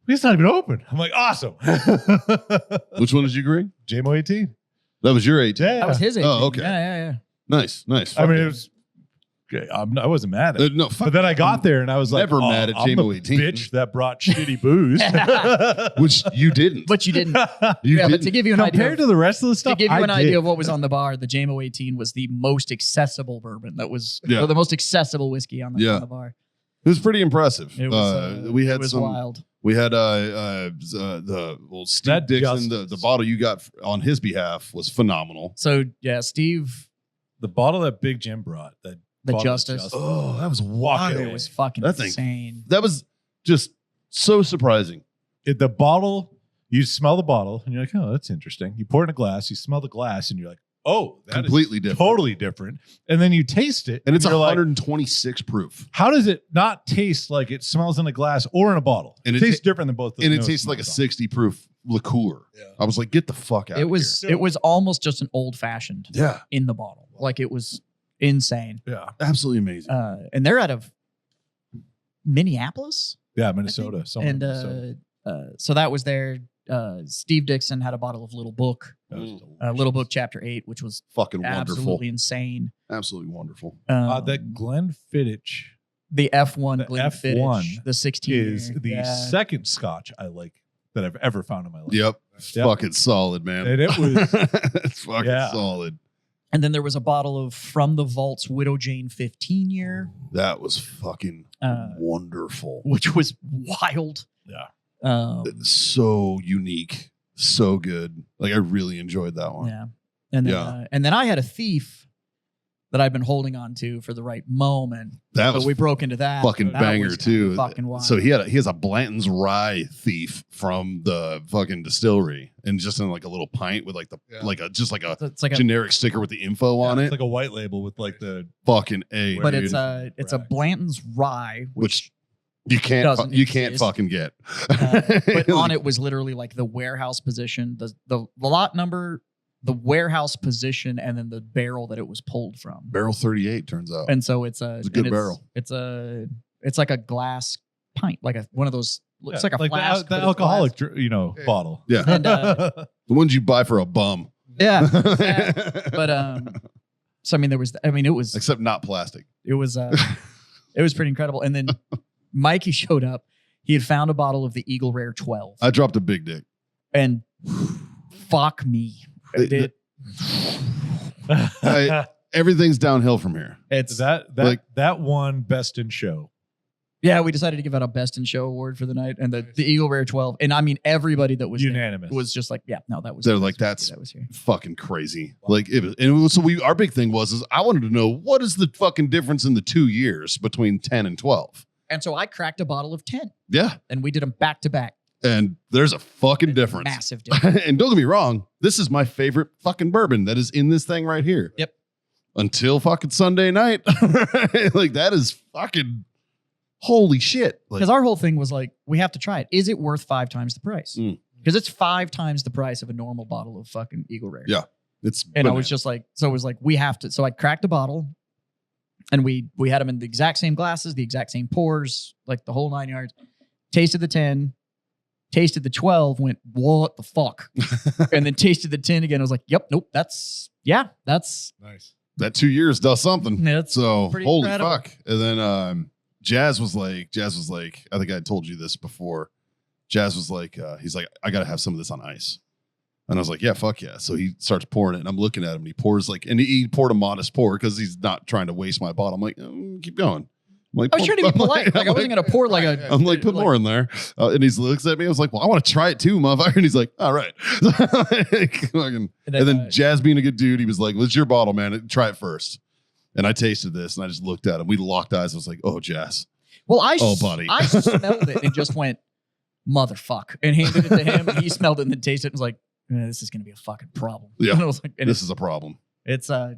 it's not even open. I'm like, awesome. Which one did you bring? JMO 18. That was your 18. Yeah. That was his age. Oh, okay. Yeah. Nice. I Fuck mean, yeah. it was. I wasn't mad at it. No, fuck. But then I got there and I was like, Never oh, mad at I'm JMO the 18. bitch that brought shitty booze. Which you didn't. But you didn't. You yeah, but didn't. to give you an idea, Compared to the rest of the to stuff, give you an I idea did. of what was on the bar, the JMO 18 was the most accessible bourbon. That was Yeah. the most accessible whiskey on the, Yeah. on the bar. It was pretty impressive. It was. We it had was some. wild. We had the Steve That Dixon. Justice. The bottle you got on his behalf was phenomenal. So yeah, Steve, The bottle that Big Jim brought, that the bottle of Justice. Oh, that was Fuck wild. It was fucking That thing- insane. That was just so surprising. the bottle, you smell the bottle and you're like, oh, that's interesting. You pour it in a glass, you smell the glass, and you're like, oh, that is Completely different. totally different. And then you taste it, And it's you're like, 126 proof. how does it not taste like it smells in a glass or in a bottle? And it it tastes ta- different than both. And it those tastes like a smells. 60 proof liqueur. Yeah. I was like, get the fuck out It of was here. it was almost just an old fashioned here. Yeah. in the bottle. Like it was insane. Yeah, Absolutely amazing. And they're out of Minneapolis. yeah, Minnesota. somewhere in And Minnesota. so that was there. Steve Dixon had a bottle of Little Book, That was Little Book Chapter 8, which was Fucking absolutely wonderful. insane. Absolutely wonderful. That Glenfiddich The F1 the Glenfiddich, F1 the 16 is the yeah. second Scotch I like that I've ever found in my life. Yep. Yep. Fucking solid, man. And it was- it's fucking Yeah. solid. And then there was a bottle of From the Vault's Widow Jane 15 year, That was fucking wonderful. which was wild. Yeah. So unique. So good. Like I really enjoyed that one. Yeah. And then I had a Thief that I've been holding on to for the right moment. That But was we broke into that. fucking That banger was too. Fucking wild. So he has a Blanton's Rye Thief from the fucking distillery, and just in like a little pint with like the Yeah. just like a it's like a generic sticker with the info on It's it. like a white label with like the Fucking A. but dude. it's a Right. Blanton's Rye, which you can't doesn't you can't exist. fucking get. but on it was literally like the warehouse position, the lot number, the warehouse position, and then the barrel that it was pulled from. Barrel 38 turns out. And so it's a good and barrel. It's like a glass pint, like one of those. Looks like a the, flask. the but it's alcoholic, glass. Yeah. bottle. Yeah. And, The ones you buy for a bum. yeah. But so I mean, it was Except not plastic. it was pretty incredible. And then Mikey showed up. He had found a bottle of the Eagle Rare 12, I dropped a big dick. and fuck me, Everything's downhill from here. it's that one best in show. yeah. We decided to give out a Best in Show award for the night, and the Eagle Rare 12. And I mean, everybody that was there Unanimous. was just like, yeah, no, that was. They're that like, was that's- that was here. Fucking crazy. Like our big thing was I wanted to know what is the fucking difference in the 2 years between 10 and 12. And so I cracked a bottle of 10, Yeah. and we did them back to back. And there's a fucking difference. Massive difference. And don't get me wrong, this is my favorite fucking bourbon that is in this thing right here. Yep. Until fucking Sunday night. Like that is fucking holy shit. Like, Because our whole thing was like, we have to try it. Is it worth 5 times the price? Mm. Because it's 5 times the price of a normal bottle of fucking Eagle Rare. Yeah. it's And I was just like, so it was like, we have to. So I cracked a bottle, and we had them in the exact same glasses, the exact same pours, like the whole 9 yards. Tasted the 10, tasted the 12, went, what the fuck? And then tasted the 10 again. I was like, yep, nope, that's Nice. that 2 years does something. That's So pretty holy incredible. fuck. And then Jazz was like, I think I told you this before. Jazz was like, he's like, I gotta have some of this on ice. And I was like, yeah, fuck yeah. So he starts pouring it, and I'm looking at him, and he pours and he poured a modest pour because he's not trying to waste my bottle. I'm like, keep going. I'm like, I was trying to be polite. Like I wasn't gonna pour like a. I'm like, put more in there. And he looks at me. I was like, well, I want to try it too, motherfucker. And he's like, all right. And then Jazz being a good dude, he was like, well, it's your bottle, man. Try it first. And I tasted this, and I just looked at him. We locked eyes. I was like, oh, Jazz. Well, buddy. I smelled it and just went, motherfuck, and handed it to him. And he smelled it and then tasted it and was like, this is gonna be a fucking problem. Yeah. And I was like, This is a problem. It's and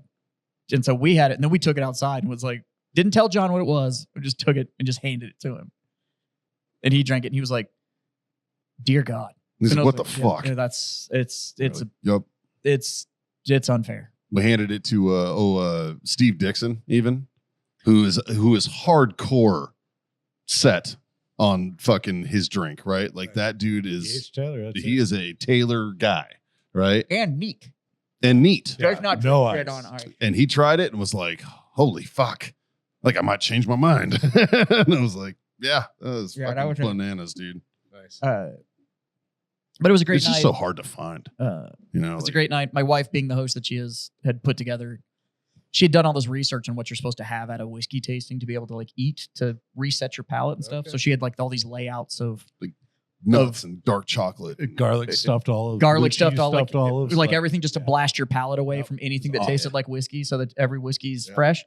so we had it, and then we took it outside and was like, didn't tell John what it was. We just took it and just handed it to him. And he drank it and he was like, dear God. He's And I like, was what the fuck? Yeah, Yup. it's unfair. We handed it to Steve Dixon, even, who is hardcore set on fucking his drink, right? Like that dude is he is a Taylor guy, right? And neat. And neat. Yeah, There's not no shit ice. on ice. And he tried it and was like, holy fuck. Like I might change my mind. And I was like, yeah, that was fucking bananas, dude. Nice. But it was a great It's night. just so hard to find. You know, It's a great night. My wife, being the host that she is, had put together. She had done all this research on what you're supposed to have at a whiskey tasting to be able to like eat to reset your palate and stuff. Okay. So she had like all these layouts of nuts and dark chocolate. Garlic stuffed olives. garlic blue stuffed cheese olives, olives. like everything just to blast your palate away Yep. from anything that Oh, tasted yeah. like whiskey, so that every whiskey's Yeah. fresh.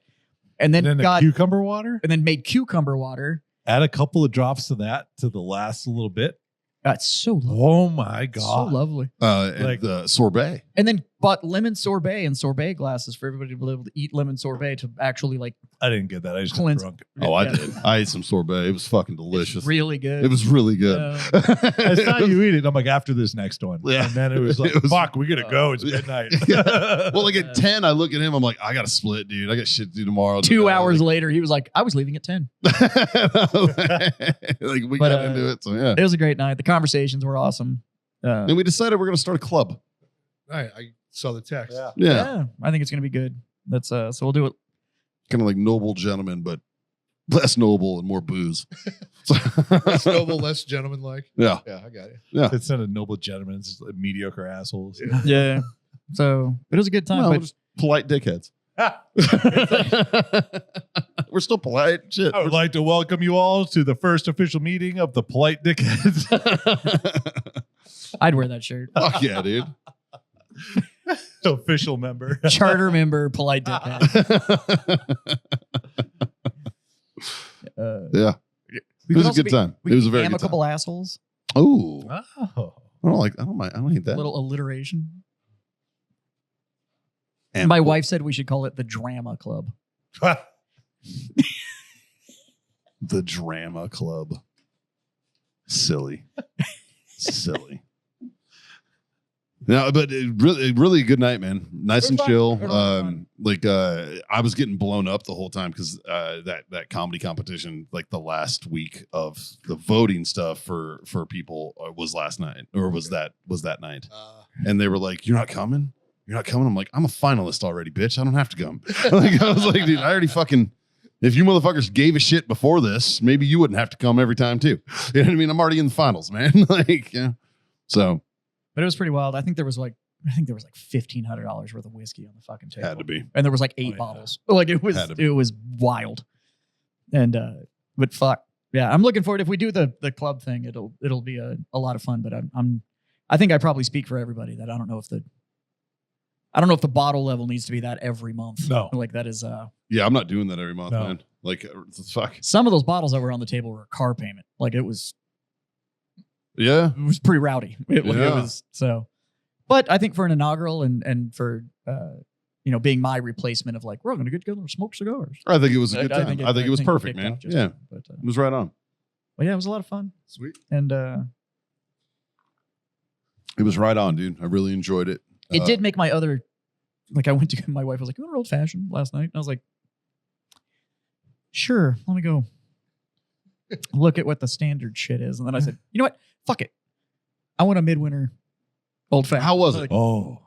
And then, And then the got cucumber water. and then made cucumber water. Add a couple of drops of that to the last little bit. That's so lovely. Oh my So God. lovely. And Like- the sorbet. And then bought lemon sorbet and sorbet glasses for everybody to be able to eat lemon sorbet to actually like I didn't get that. I just got Cleanse- drunk. Oh, I Yeah. did. I ate some sorbet. It was fucking It's delicious. really good. It was really good. I saw you eat it. I'm like, after this next one. Yeah. And then it was like, It was- fuck, we gotta go. It's Yeah. midnight. Well, like at 10, I look at him. I'm like, I got to split, dude. I got shit to do tomorrow. 2 hours later, he was like, I was leaving at 10. like we But, got into it. So yeah. It was a great night. The conversations were awesome. And we decided we're going to start a club. I saw the text. Yeah. Yeah. I think it's going to be good. That's so we'll do it. Kind of like noble gentlemen, but less noble and more booze. So- Less noble, less gentleman-like. Yeah. Yeah, I got it. It's not a noble gentleman. It's just like mediocre assholes. Yeah. So it was a good time. No, but just polite dickheads. We're still polite. Shit. I would like to welcome you all to the first official meeting of the Polite Dickheads. I'd wear that shirt. Fuck yeah, dude. Official member. Charter member, polite dickhead. Yeah. It was a good time. It was a very good time. amicable assholes. Oh, Oh. I don't mind. I don't hate A that. little alliteration. And My wife said we should call it the Drama Club. The Drama Club. Silly. Silly. No, but really a good night, man. Nice and fun. chill. It was fun. I was getting blown up the whole time because that comedy competition, like the last week of the voting stuff for people was last night, or was that night, and they were like, "You're not coming? You're not coming?" I'm like, "I'm a finalist already, bitch. I don't have to come." Like, I was like, "Dude, I already fucking." If you motherfuckers gave a shit before this, maybe you wouldn't have to come every time too. You know what I mean? I'm already in the finals, man. Like, yeah. So But it was pretty wild. I think there was like $1,500 worth of whiskey on the fucking table. had to be. And there was like 8 yeah. bottles. Like it was Had to be. wild. And but fuck. Yeah, I'm looking forward. If we do the club thing, it'll be a lot of fun. But I think I probably speak for everybody that I don't know if the bottle level needs to be that every month. No. Like that is Yeah, I'm not doing that every month, No. man. Like, fuck. some of those bottles that were on the table were a car payment. Like it was Yeah. pretty rowdy. It Yeah. was so. But I think for an inaugural and for being my replacement of like, we're all going to get together and smoke cigars. I think it was a good time. I think it was it perfect, kicked man. off just Yeah. fine. But It was right on. yeah, it was a lot of fun. Sweet. And It was right on, dude. I really enjoyed it. it did make my other, like I went to, my wife was like, you want an old fashioned last night? And I was like, sure, let me go look at what the standard shit is. And then I said, you know what? Fuck it. I want a midwinter old fashioned. How was it? Oh.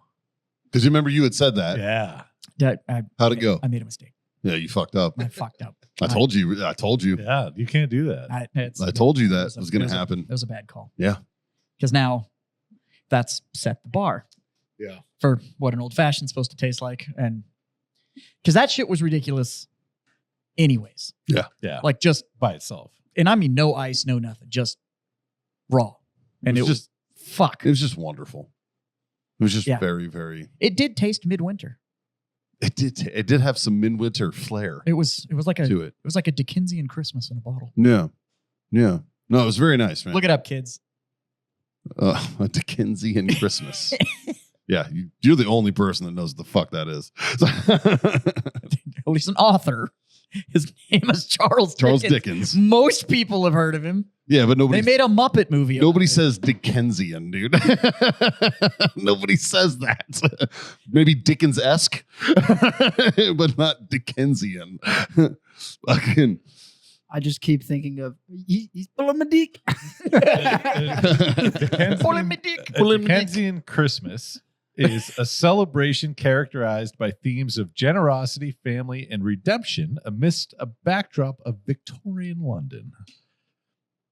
Because you remember you had said that. Yeah. How'd it go? I made a mistake. Yeah, you fucked up. I fucked up. I told you. I told you. Yeah. You can't do that. I told you that it was going it to happen. It was a bad call. Yeah. Because now that's set the bar. Yeah. For what an old fashioned's supposed to taste like. And because that shit was ridiculous anyways. Yeah. Like just, By itself. and I mean, no ice, no nothing, just raw. And it was fuck. It was just wonderful. It was just Yeah. very, very. It did taste midwinter. It did have some midwinter flair It was like to it. it was like a Dickensian Christmas in a bottle. Yeah. No, it was very nice, man. Look it up, kids. A Dickensian Christmas. Yeah, you're the only person that knows what the fuck that is. At least an author. His name is Charles Dickens. Most people have heard of him. Yeah, but nobody. They made a Muppet movie. Nobody about it. says Dickensian, dude. Nobody says that. Maybe Dickens-esque, but not Dickensian. Fucking. I just keep thinking of he's pulling my dick. Pulling me dick. A Dickensian Christmas is a celebration characterized by themes of generosity, family, and redemption amidst a backdrop of Victorian London.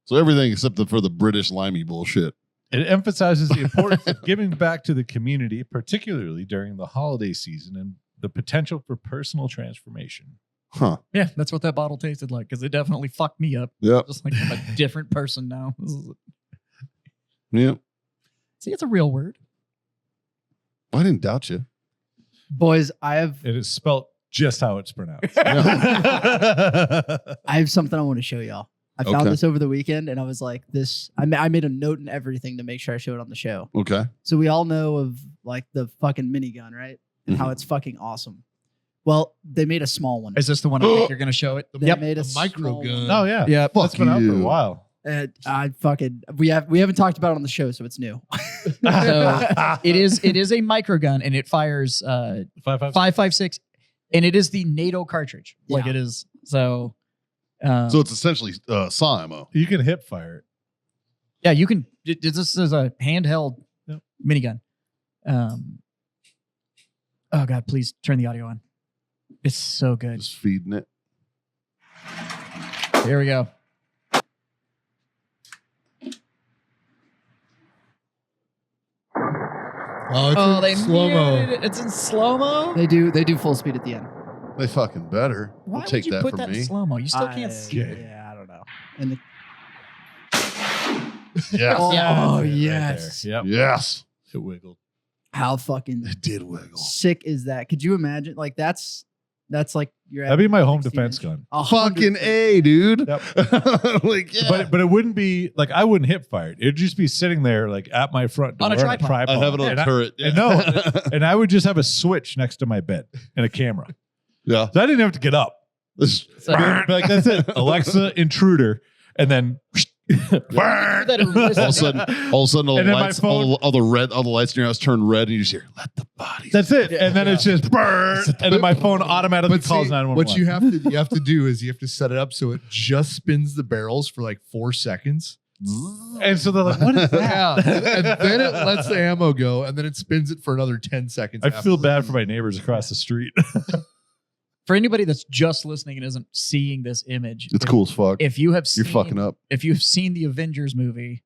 So everything except for the British limey bullshit. It emphasizes the importance of giving back to the community, particularly during the holiday season, and the potential for personal transformation. Huh. Yeah, that's what that bottle tasted like because it definitely fucked me up. Yep. Just like I'm a different person now. Yep. See, it's a real word. I didn't doubt you. Boys, I have It is spelt just how it's pronounced. something I want to show y'all. I found Okay. this over the weekend, and I was like, "This." I made a note and everything to make sure I show it on the show. Okay. So we all know of like the fucking minigun, right? And how it's fucking awesome. Well, they made a small one. Is this the one I think you're going to show it? They made a A micro small gun. one. Oh, yeah. Yeah. That's been out for a you. while. We haven't talked about it on the show, so it's new. So it is a micro gun and it fires 5.56 and it is the NATO cartridge. Like Yeah. it is. So So it's essentially saw ammo. You can hip fire it. yeah, you can. This is a handheld Yep. minigun. Oh God, please turn the audio on. It's so good. Just feeding it. Here we go. Oh, They it's slow mo. muted it. It's in slow mo. They do full speed at the end. They fucking better. Why We'll take would you that put from that me. in slow mo? You still can't see it. Yeah, I don't know. And the, Yes. oh, Yeah. yes. Yep. Yes. It wiggled. How fucking It did wiggle. sick is that? Could you imagine? Like that's like your That'd be my home 16 defense inch. gun. 100%. Fucking A, dude. Yep. Like, yeah. But it wouldn't be like I wouldn't hip fire it. It'd just be sitting there like at my front door On a tripod. I'd have it on and a turret. and no, and I would just have a switch next to my bed and a camera. Yeah. So I didn't have to get up. This- So, Like that's it. Alexa, intruder, and then that it was- all of a sudden, all the And then my lights, phone- all the lights in your house turn red, and you just hear, "Let the bodies." that's it. And then it's just burn, and then my phone automatically But calls see, 911. what you have to do is you have to set it up so it just spins the barrels for like 4 seconds. And so they're like, "What is that?" And then it lets the ammo go, and then it spins it for another 10 seconds. I after feel that. bad for my neighbors across the street. For anybody that's just listening and isn't seeing this image, It's cool as fuck. If you have seen, You're fucking up. If you've seen the Avengers movie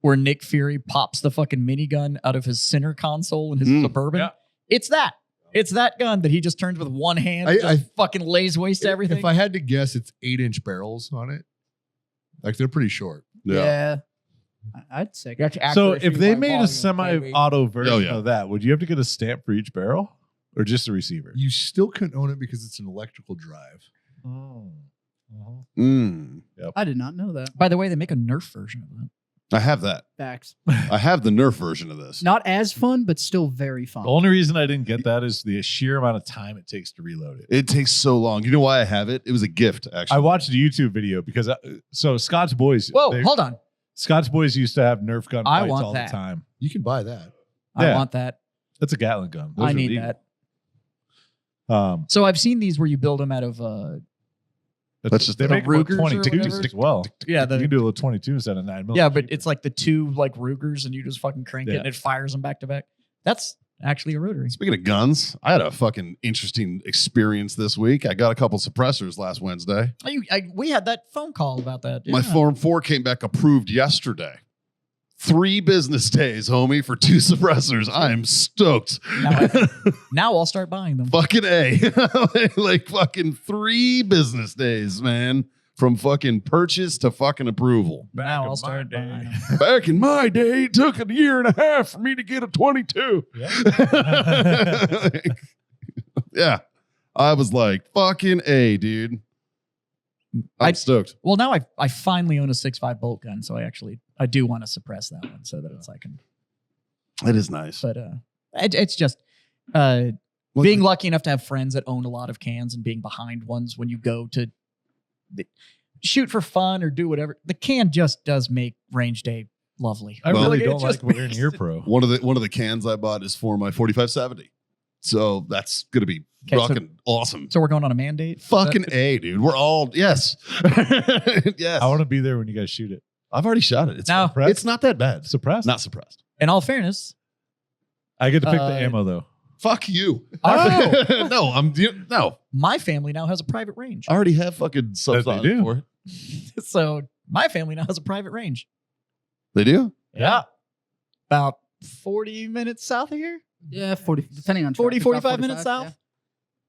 where Nick Fury pops the fucking minigun out of his center console in his Suburban, Yeah. it's that. It's that gun that he just turns with one hand, I- just fucking lays waste to everything. If I had to guess, it's 8-inch barrels on it. Like they're pretty short. Yeah. I'd say. That's So accuracy if they by made volume, a baby. semi-auto version Oh, yeah. of that, would you have to get a stamp for each barrel or just a receiver? You still couldn't own it because it's an electrical drive. Oh. Mm. I did not know that. By the way, they make a Nerf version of that. I have that. Facts. I have the Nerf version of this. Not as fun, but still very fun. The only reason I didn't get that is the sheer amount of time it takes to reload it. It takes so long. You know why I have it? It was a gift, I actually. watched a YouTube video because so Scott's boys. Whoa, hold on. Scott's boys used to have Nerf gun I fights want all that. the time. You can buy that. I Yeah. want that. That's a Gatling gun. Those I are need legal. that. So I've seen these where you build them out of That's just they the make them with Rugers or 22 whatever. as well. yeah, You can the do a little 22 instead of 9mm. yeah, but it's like the two like Rugers and you just fucking crank it Yeah. and it fires them back to back. That's actually a rotary. Speaking of guns, I had a fucking interesting experience this week. I got a couple suppressors last Wednesday. We had that phone call about that. My Yeah. Form 4 came back approved yesterday. 3 business days, homie, for 2 suppressors. I am stoked. Now I'll start buying them. Fucking A. Like fucking 3 business days, man. From fucking purchase to fucking approval. Now in I'll start my day. buying them. Back in my day, it took a year and a half for me to get a 22. Yeah. I was like, fucking A, dude. I'm stoked. Well, now I finally own a 6.5 bolt gun, so I do want to suppress that one so that it's like It is nice. but it's just being lucky enough to have friends that own a lot of cans and being behind ones when you go to shoot for fun or do whatever. The can just does make range day lovely. I Well, really it don't just like wearing makes ear it- pro. One of the cans I bought is for my 4570. So that's gonna be Okay, so- fucking awesome. So we're going on a mandate. Fucking A, dude. We're all yes. Yes. I want to be there when you guys shoot it. I've already shot it. No. It's not that bad. Suppressed. Not suppressed. In all fairness, I get to pick Uh, the ammo though. Fuck you. Oh. No. my family now has a private range. I already have fucking subs That they on do. for it. So my family now has a private range. They do? Yeah. About 40 minutes south of here. Yeah, 40, depending on 40, traffic, 45 about minutes 45, south.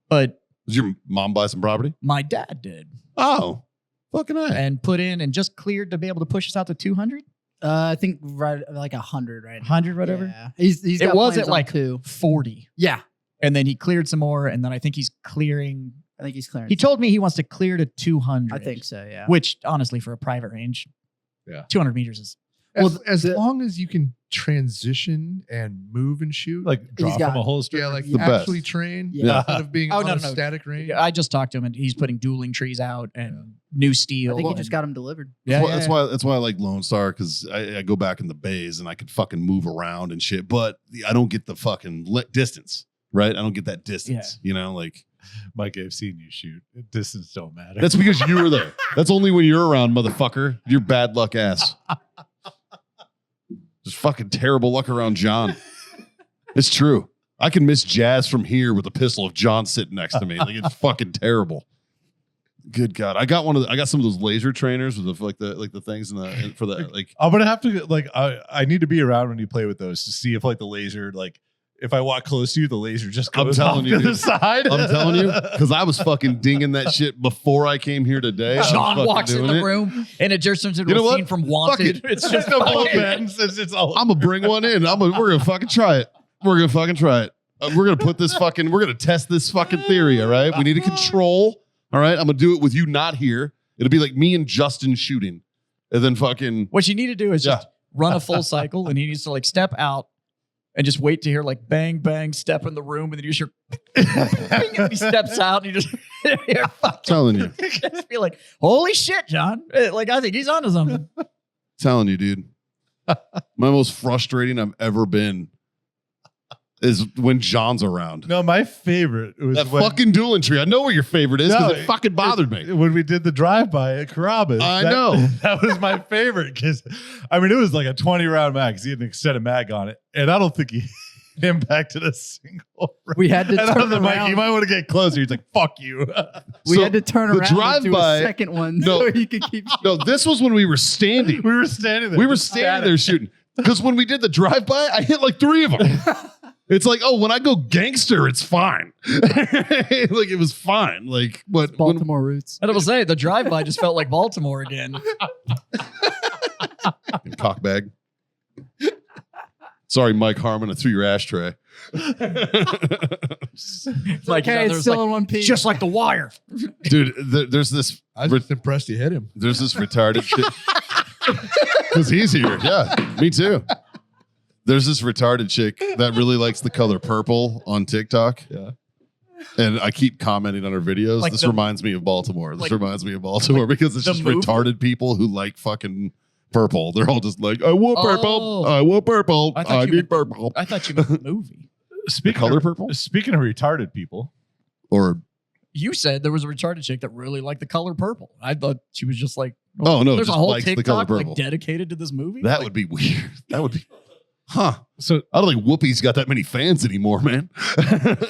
But Did your mom buy some property? my dad did Oh. Fucking A. and put in and just cleared to be able to push us out to 200, I think right like 100 right now. 100, whatever. Yeah. He's It got was plans at on like 2. 40. Yeah. And then he cleared some more. And then I think he's clearing. I think he's clearing. He told me he wants to clear to 200. I think so, yeah. Which honestly, for a private range, Yeah. 200 meters is. As the- long as you can transition and move and shoot, Like draw got- from a holster. yeah, like The best. actually train Yeah. instead of being Oh, on no, a no, no. static range. I just talked to him and he's putting dueling trees out and new steel. I think he and- just got him delivered. Yeah, That's why I like Lone Star, because I go back in the bays and I could fucking move around and shit, but I don't get the fucking distance, right? I don't get that distance, you know, like Mike, I've seen you shoot. Distance don't matter. that's because you were there. That's only when you're around, motherfucker. You're bad luck ass. Just fucking terrible luck around John. It's true. I can miss Jazz from here with a pistol if John's sitting next to me. Like it's fucking terrible. Good God. I got some of those laser trainers with the things for the like I'm gonna have to I need to be around when you play with those to see if like the laser if I walk close to you, the laser just I'm goes telling off you, to the dude. side. I'm telling you, because I was fucking dinging that shit before I came here today. I was John fucking walks in doing the it. room and it just turns into You know a what? scene from Fuck Wanted. it. It's just no bullet fucking- bends. It's all. I'm gonna bring one in. We're gonna fucking try it. We're gonna fucking try it. We're gonna put this fucking. We're gonna test this fucking theory. All right. We need a control. All right. I'm gonna do it with you not here. It'll be like me and Justin shooting, and then fucking. What you need to do is just run a full cycle, and he needs to like step out and just wait to hear like bang bang step in the room, and then you just hear and he steps out, and you just hear fucking Telling you, just be like, "Holy shit, John!" Like I think he's onto something. telling you, dude. My most frustrating I've ever been is when John's around. No, my favorite was That when, fucking dueling tree. I know what your favorite is because No, it fucking bothered me. when we did the drive-by at Carrabba's. I That- know. That was my favorite because, I mean, it was like a 20-round mag. 'Cause he had an extended mag on it. And I don't think he impacted a single round. We had to And I was turn like, Mike, you around. might want to get closer. He's like, fuck you. We So had to turn the around and do drive-by- a second one No. so he could keep. No, this was when we were standing. We were standing there. We were just standing there shooting. Because when we did the drive-by, I hit like 3 of them. It's like, oh, when I go gangster, it's fine. Like it was fine. Like, but when, Baltimore roots. I was say the drive-by just felt like Baltimore again. cockbag. Sorry, Mike Harmon, I threw your ashtray. Like Okay, it's there's still like, in one piece. just like The Wire. Dude, there's this I was just impressed he hit him. retarded shit. Because he's here. Yeah, me too. There's this retarded chick that really likes the color purple on TikTok. Yeah. And I keep commenting on her videos. Like this the- reminds me of Baltimore. This like- reminds me of Baltimore because it's the just movie? retarded people who like fucking purple. They're all just like, I want purple. Oh. I want purple. I I, thought you need meant- purple. I thought you meant the movie. Speaking color of, purple? Speaking of retarded people, Or, You said there was a retarded chick that really liked the color purple. I thought she was just like, oh no, there's a just whole likes the color TikTok like purple. dedicated to this movie. That would be weird. That would be, huh. so I don't think Whoopi's got that many fans anymore, man.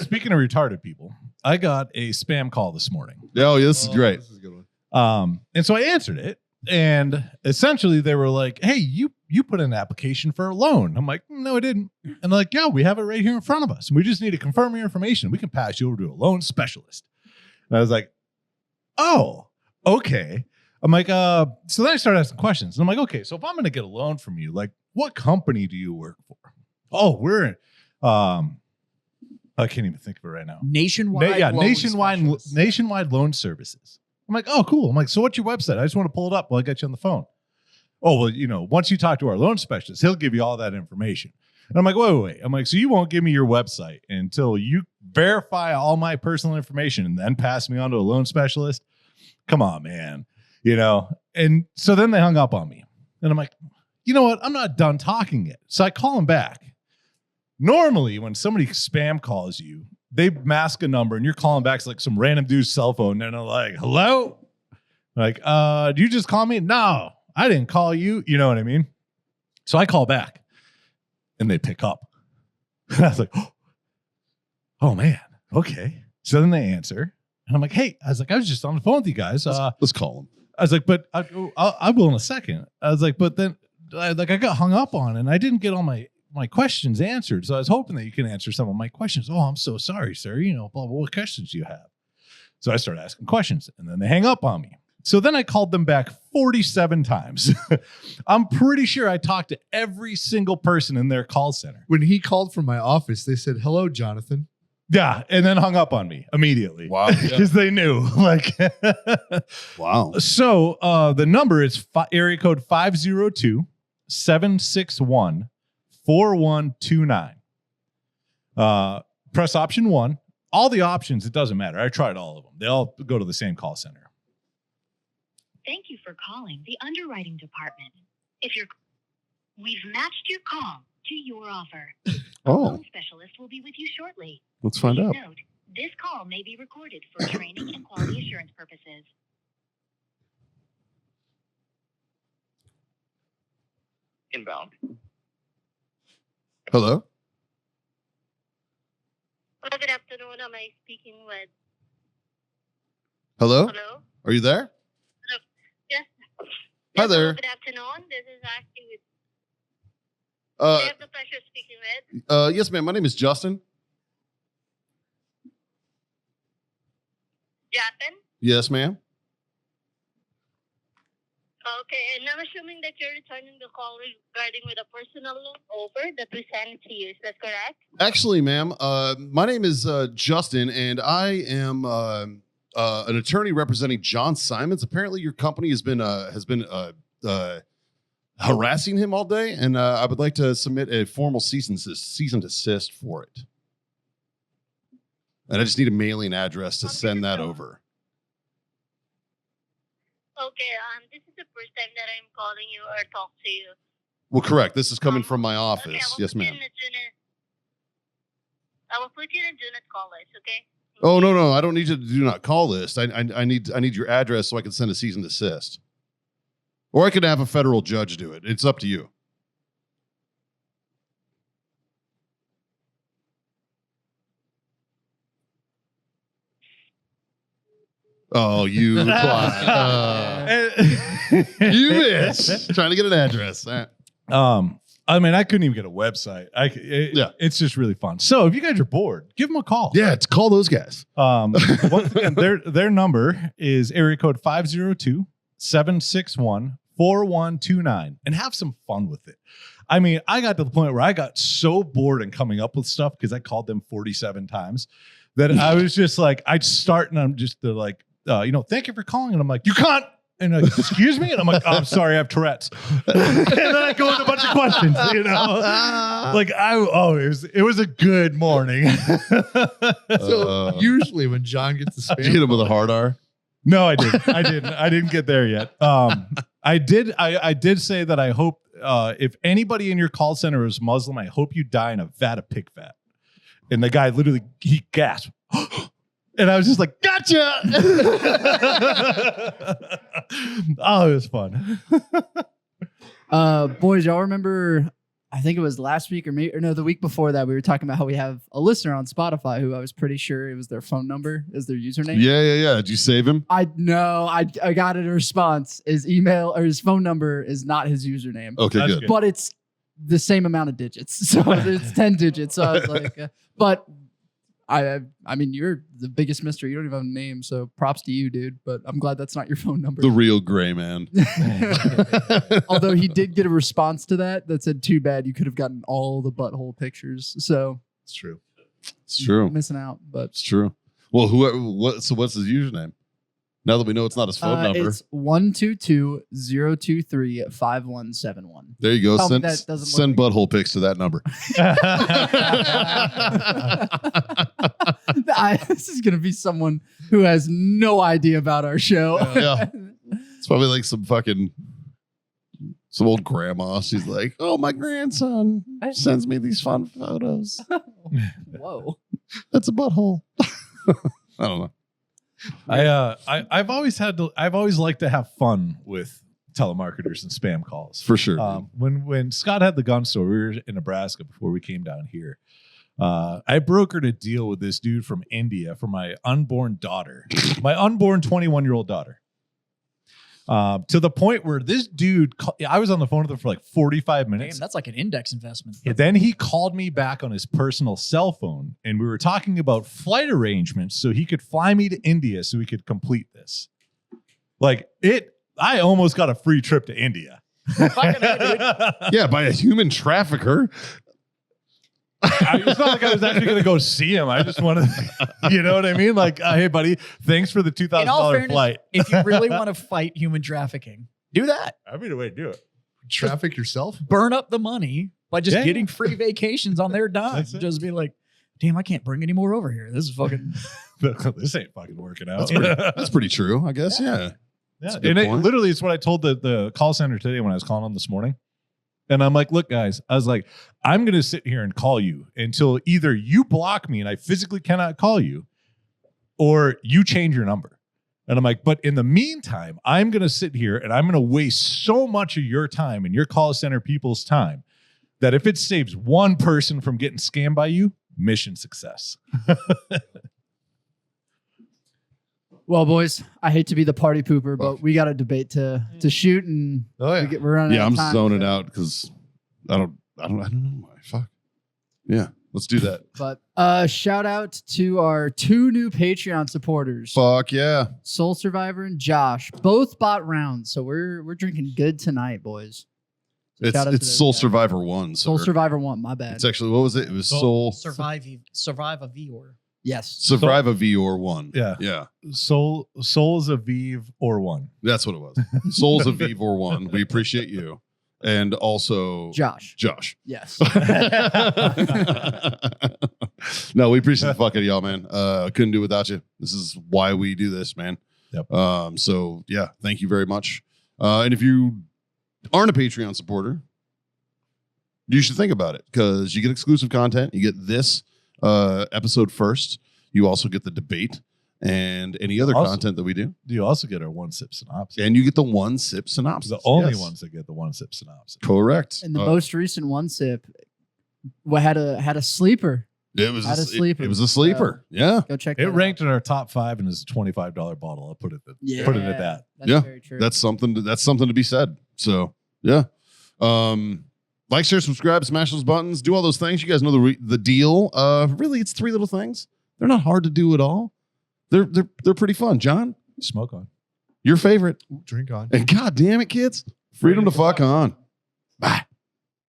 speaking of retarded people, I got a spam call this morning. Oh, yeah, this is great. This is a good one. And so I answered it, and essentially they were like, "Hey, you you put in an application for a loan. I'm like, no, I didn't. And they're like, yeah, we have it right here in front of us. We just need to confirm your information. We can pass you over to a loan specialist. And I was like, oh, okay. I'm like, so then I started asking questions. And I'm like, okay, so if I'm going to get a loan from you, like, what company do you work for? Oh, we're I can't even think of it right now. Nationwide. Nationwide loan services. I'm like, oh, cool. I'm like, so what's your website? I just want to pull it up while I got you on the phone. Oh, well, once you talk to our loan specialist, he'll give you all that information. And I'm like, wait. I'm like, so you won't give me your website until you verify all my personal information and then pass me on to a loan specialist? Come on, man. And so then they hung up on me. And I'm like, you know what? I'm not done talking yet. So I call him back. Normally, when somebody spam calls you, they mask a number and you're calling back to like some random dude's cell phone. And they're like, hello? Like, did you just call me? No, I didn't call you. You know what I mean? So I call back and they pick up. And I was like, oh man, okay. So then they answer. And I'm like, hey, I was just on the phone with you guys. Let's call them. I was like, but I will in a second. I was like, but then I got hung up on and I didn't get all my questions answered. So I was hoping that you can answer some of my questions. Oh, I'm so sorry, sir. Blah, blah, what questions do you have? So I started asking questions and then they hang up on me. So then I called them back 47 times. I'm pretty sure I talked to every single person in their call center. When he called from my office, they said, hello, Jonathan. Yeah. And then hung up on me immediately. Wow. Because they knew. Wow. So the number is area code 502-761-4129. Press option 1. All the options, it doesn't matter. I tried all of them. They all go to the same call center. Thank you for calling the underwriting department. We've matched your call to your offer. A loan specialist will be with you shortly. Let's find out. Note, this call may be recorded for training and quality assurance purposes. Inbound. Hello? Hello, good afternoon. Am I speaking with? Hello? Hello? Are you there? Yes. Hi Yes, there. hello, good afternoon. This is actually with. I have the pleasure of speaking with. Yes, ma'am. My name is Justin. Japan. Yes, ma'am. Okay, and I'm assuming that you're returning the call regarding with a personal loan offer that we sent to you. Is that correct? Actually, ma'am, my name is Justin, and I am an attorney representing John Simons. Apparently, your company has been harassing him all day, and I would like to submit a formal cease and desist for it. And I just need a mailing address to send that over. Okay, this is the first time that I'm calling you or talk to you. Well, correct. This is coming from my office. Okay, Yes, ma'am. I will put you in a do not call list, okay? Oh, no. I don't need you to do not call list. I need your address so I can send a cease and desist. Or I could have a federal judge do it. It's up to you. Oh, you you missed. Trying to get an address. I mean, I couldn't even get a website. It's just really fun. So if you guys are bored, give them a call. Yeah, it's call those guys. Once again, their number is area code 502-761-4129 and have some fun with it. I mean, I got to the point where I got so bored in coming up with stuff because I called them 47 times that I was just like, I'd start and I'm just like, thank you for calling. And I'm like, you can't. And like, excuse me? And I'm like, oh, I'm sorry, I have Tourette's. And then I go with a bunch of questions, Like, it was a good morning. So usually when John gets the spam, Did you hit him with a hard R? No, I didn't. I didn't get there yet. I did say that I hope if anybody in your call center is Muslim, I hope you die in a vat of pig fat. And the guy literally, he gasped. And I was just like, gotcha. Oh, it was fun. Boys, y'all remember I think it was last week or the week before that, we were talking about how we have a listener on Spotify who I was pretty sure it was their phone number as their username. Yeah. Did you save him? I got a response. His email or his phone number is not his username. Okay, That's good. good. But it's the same amount of digits. So it's 10 digits. So I was like, but I mean, you're the biggest mystery. You don't even have a name. So props to you, dude. But I'm glad that's not your phone number. The real gray man. Although he did get a response to that said, too bad you could have gotten all the butthole pictures. So It's true. It's true. missing out. But It's true. Well, so what's his username? Now that we know it's not his phone number. it's 122-023-5171. There you go. Tell me Send, that doesn't send butthole pics to that number. This is going to be someone who has no idea about our show. Yeah. It's probably like some old grandma. She's like, oh, my grandson sends me these fun photos. Whoa. That's a butthole. I don't know. I've always liked to have fun with telemarketers and spam calls. For sure. When Scott had the gun store, we were in Nebraska before we came down here. I brokered a deal with this dude from India for my unborn daughter, my unborn 21-year-old daughter. To the point where this dude, I was on the phone with him for like 45 minutes. Damn, that's like an index investment. And then he called me back on his personal cell phone, and we were talking about flight arrangements so he could fly me to India so we could complete this. I almost got a free trip to India. Yeah, by a human trafficker. It's not like I was actually going to go see him. I just wanted, you know what I mean? Like, hey, buddy, thanks for the $2,000 flight. If you really want to fight human trafficking, do that. That'd be the way to do it. Traffic yourself? Burn up the money by just Yeah. getting free vacations on their dime. That's it. Just be like, damn, I can't bring any more over here. This is fucking. This ain't fucking working out. That's pretty true, I guess. Yeah. Yeah. a good And point. literally, it's what I told the call center today when I was calling them this morning. And I'm like, look, guys, I was like, I'm going to sit here and call you until either you block me and I physically cannot call you, or you change your number. And I'm like, but in the meantime, I'm going to sit here and I'm going to waste so much of your time and your call center people's time that if it saves one person from getting scammed by you, mission success. Well, boys, I hate to be the party pooper, but we got a debate to shoot, and Oh, yeah. we're running Yeah, out I'm of time, zoning so- out because I don't know why. Fuck. Yeah, let's do that. But shout out to our 2 new Patreon supporters, Fuck yeah. Soul Survivor and Josh. Both bought rounds, so we're drinking good tonight, boys. So shout out to It's those Soul guys. Survivor 1. Soul sir. Survivor 1, my bad. It's actually, what was it? It was Soul Survive a Vior. Yes. Survive a Vior 1. Yeah. Yeah. Souls Aviv or one. That's what it was. Souls of Evor 1. We appreciate you. And also Josh. Josh. Yes. No, we appreciate the fuck out of y'all, man. Couldn't do it without you. This is why we do this, man. Yep. So yeah, thank you very much. And if you aren't a Patreon supporter, you should think about it because you get exclusive content. You get this episode first. You also get the debate and any other Also- content that we do. You also get our one sip synopsis. And you get the one sip synopsis. The only Yes. ones that get the one sip synopsis. Correct. And the most recent one sip had a sleeper. It was Had a sleeper. It was a sleeper. Yeah. Go check It that ranked in our top 5 and is a $25 bottle. I'll put it at Yeah. put it at that. That's Yeah, very true. That's something to be said. So yeah. Like, share, subscribe, smash those buttons, do all those things. You guys know the deal. Really, it's 3 little things. They're not hard to do at all. They're pretty fun. John, Smoke on. your favorite. Drink on. And god damn it, kids. Freedom to fuck on. Bye.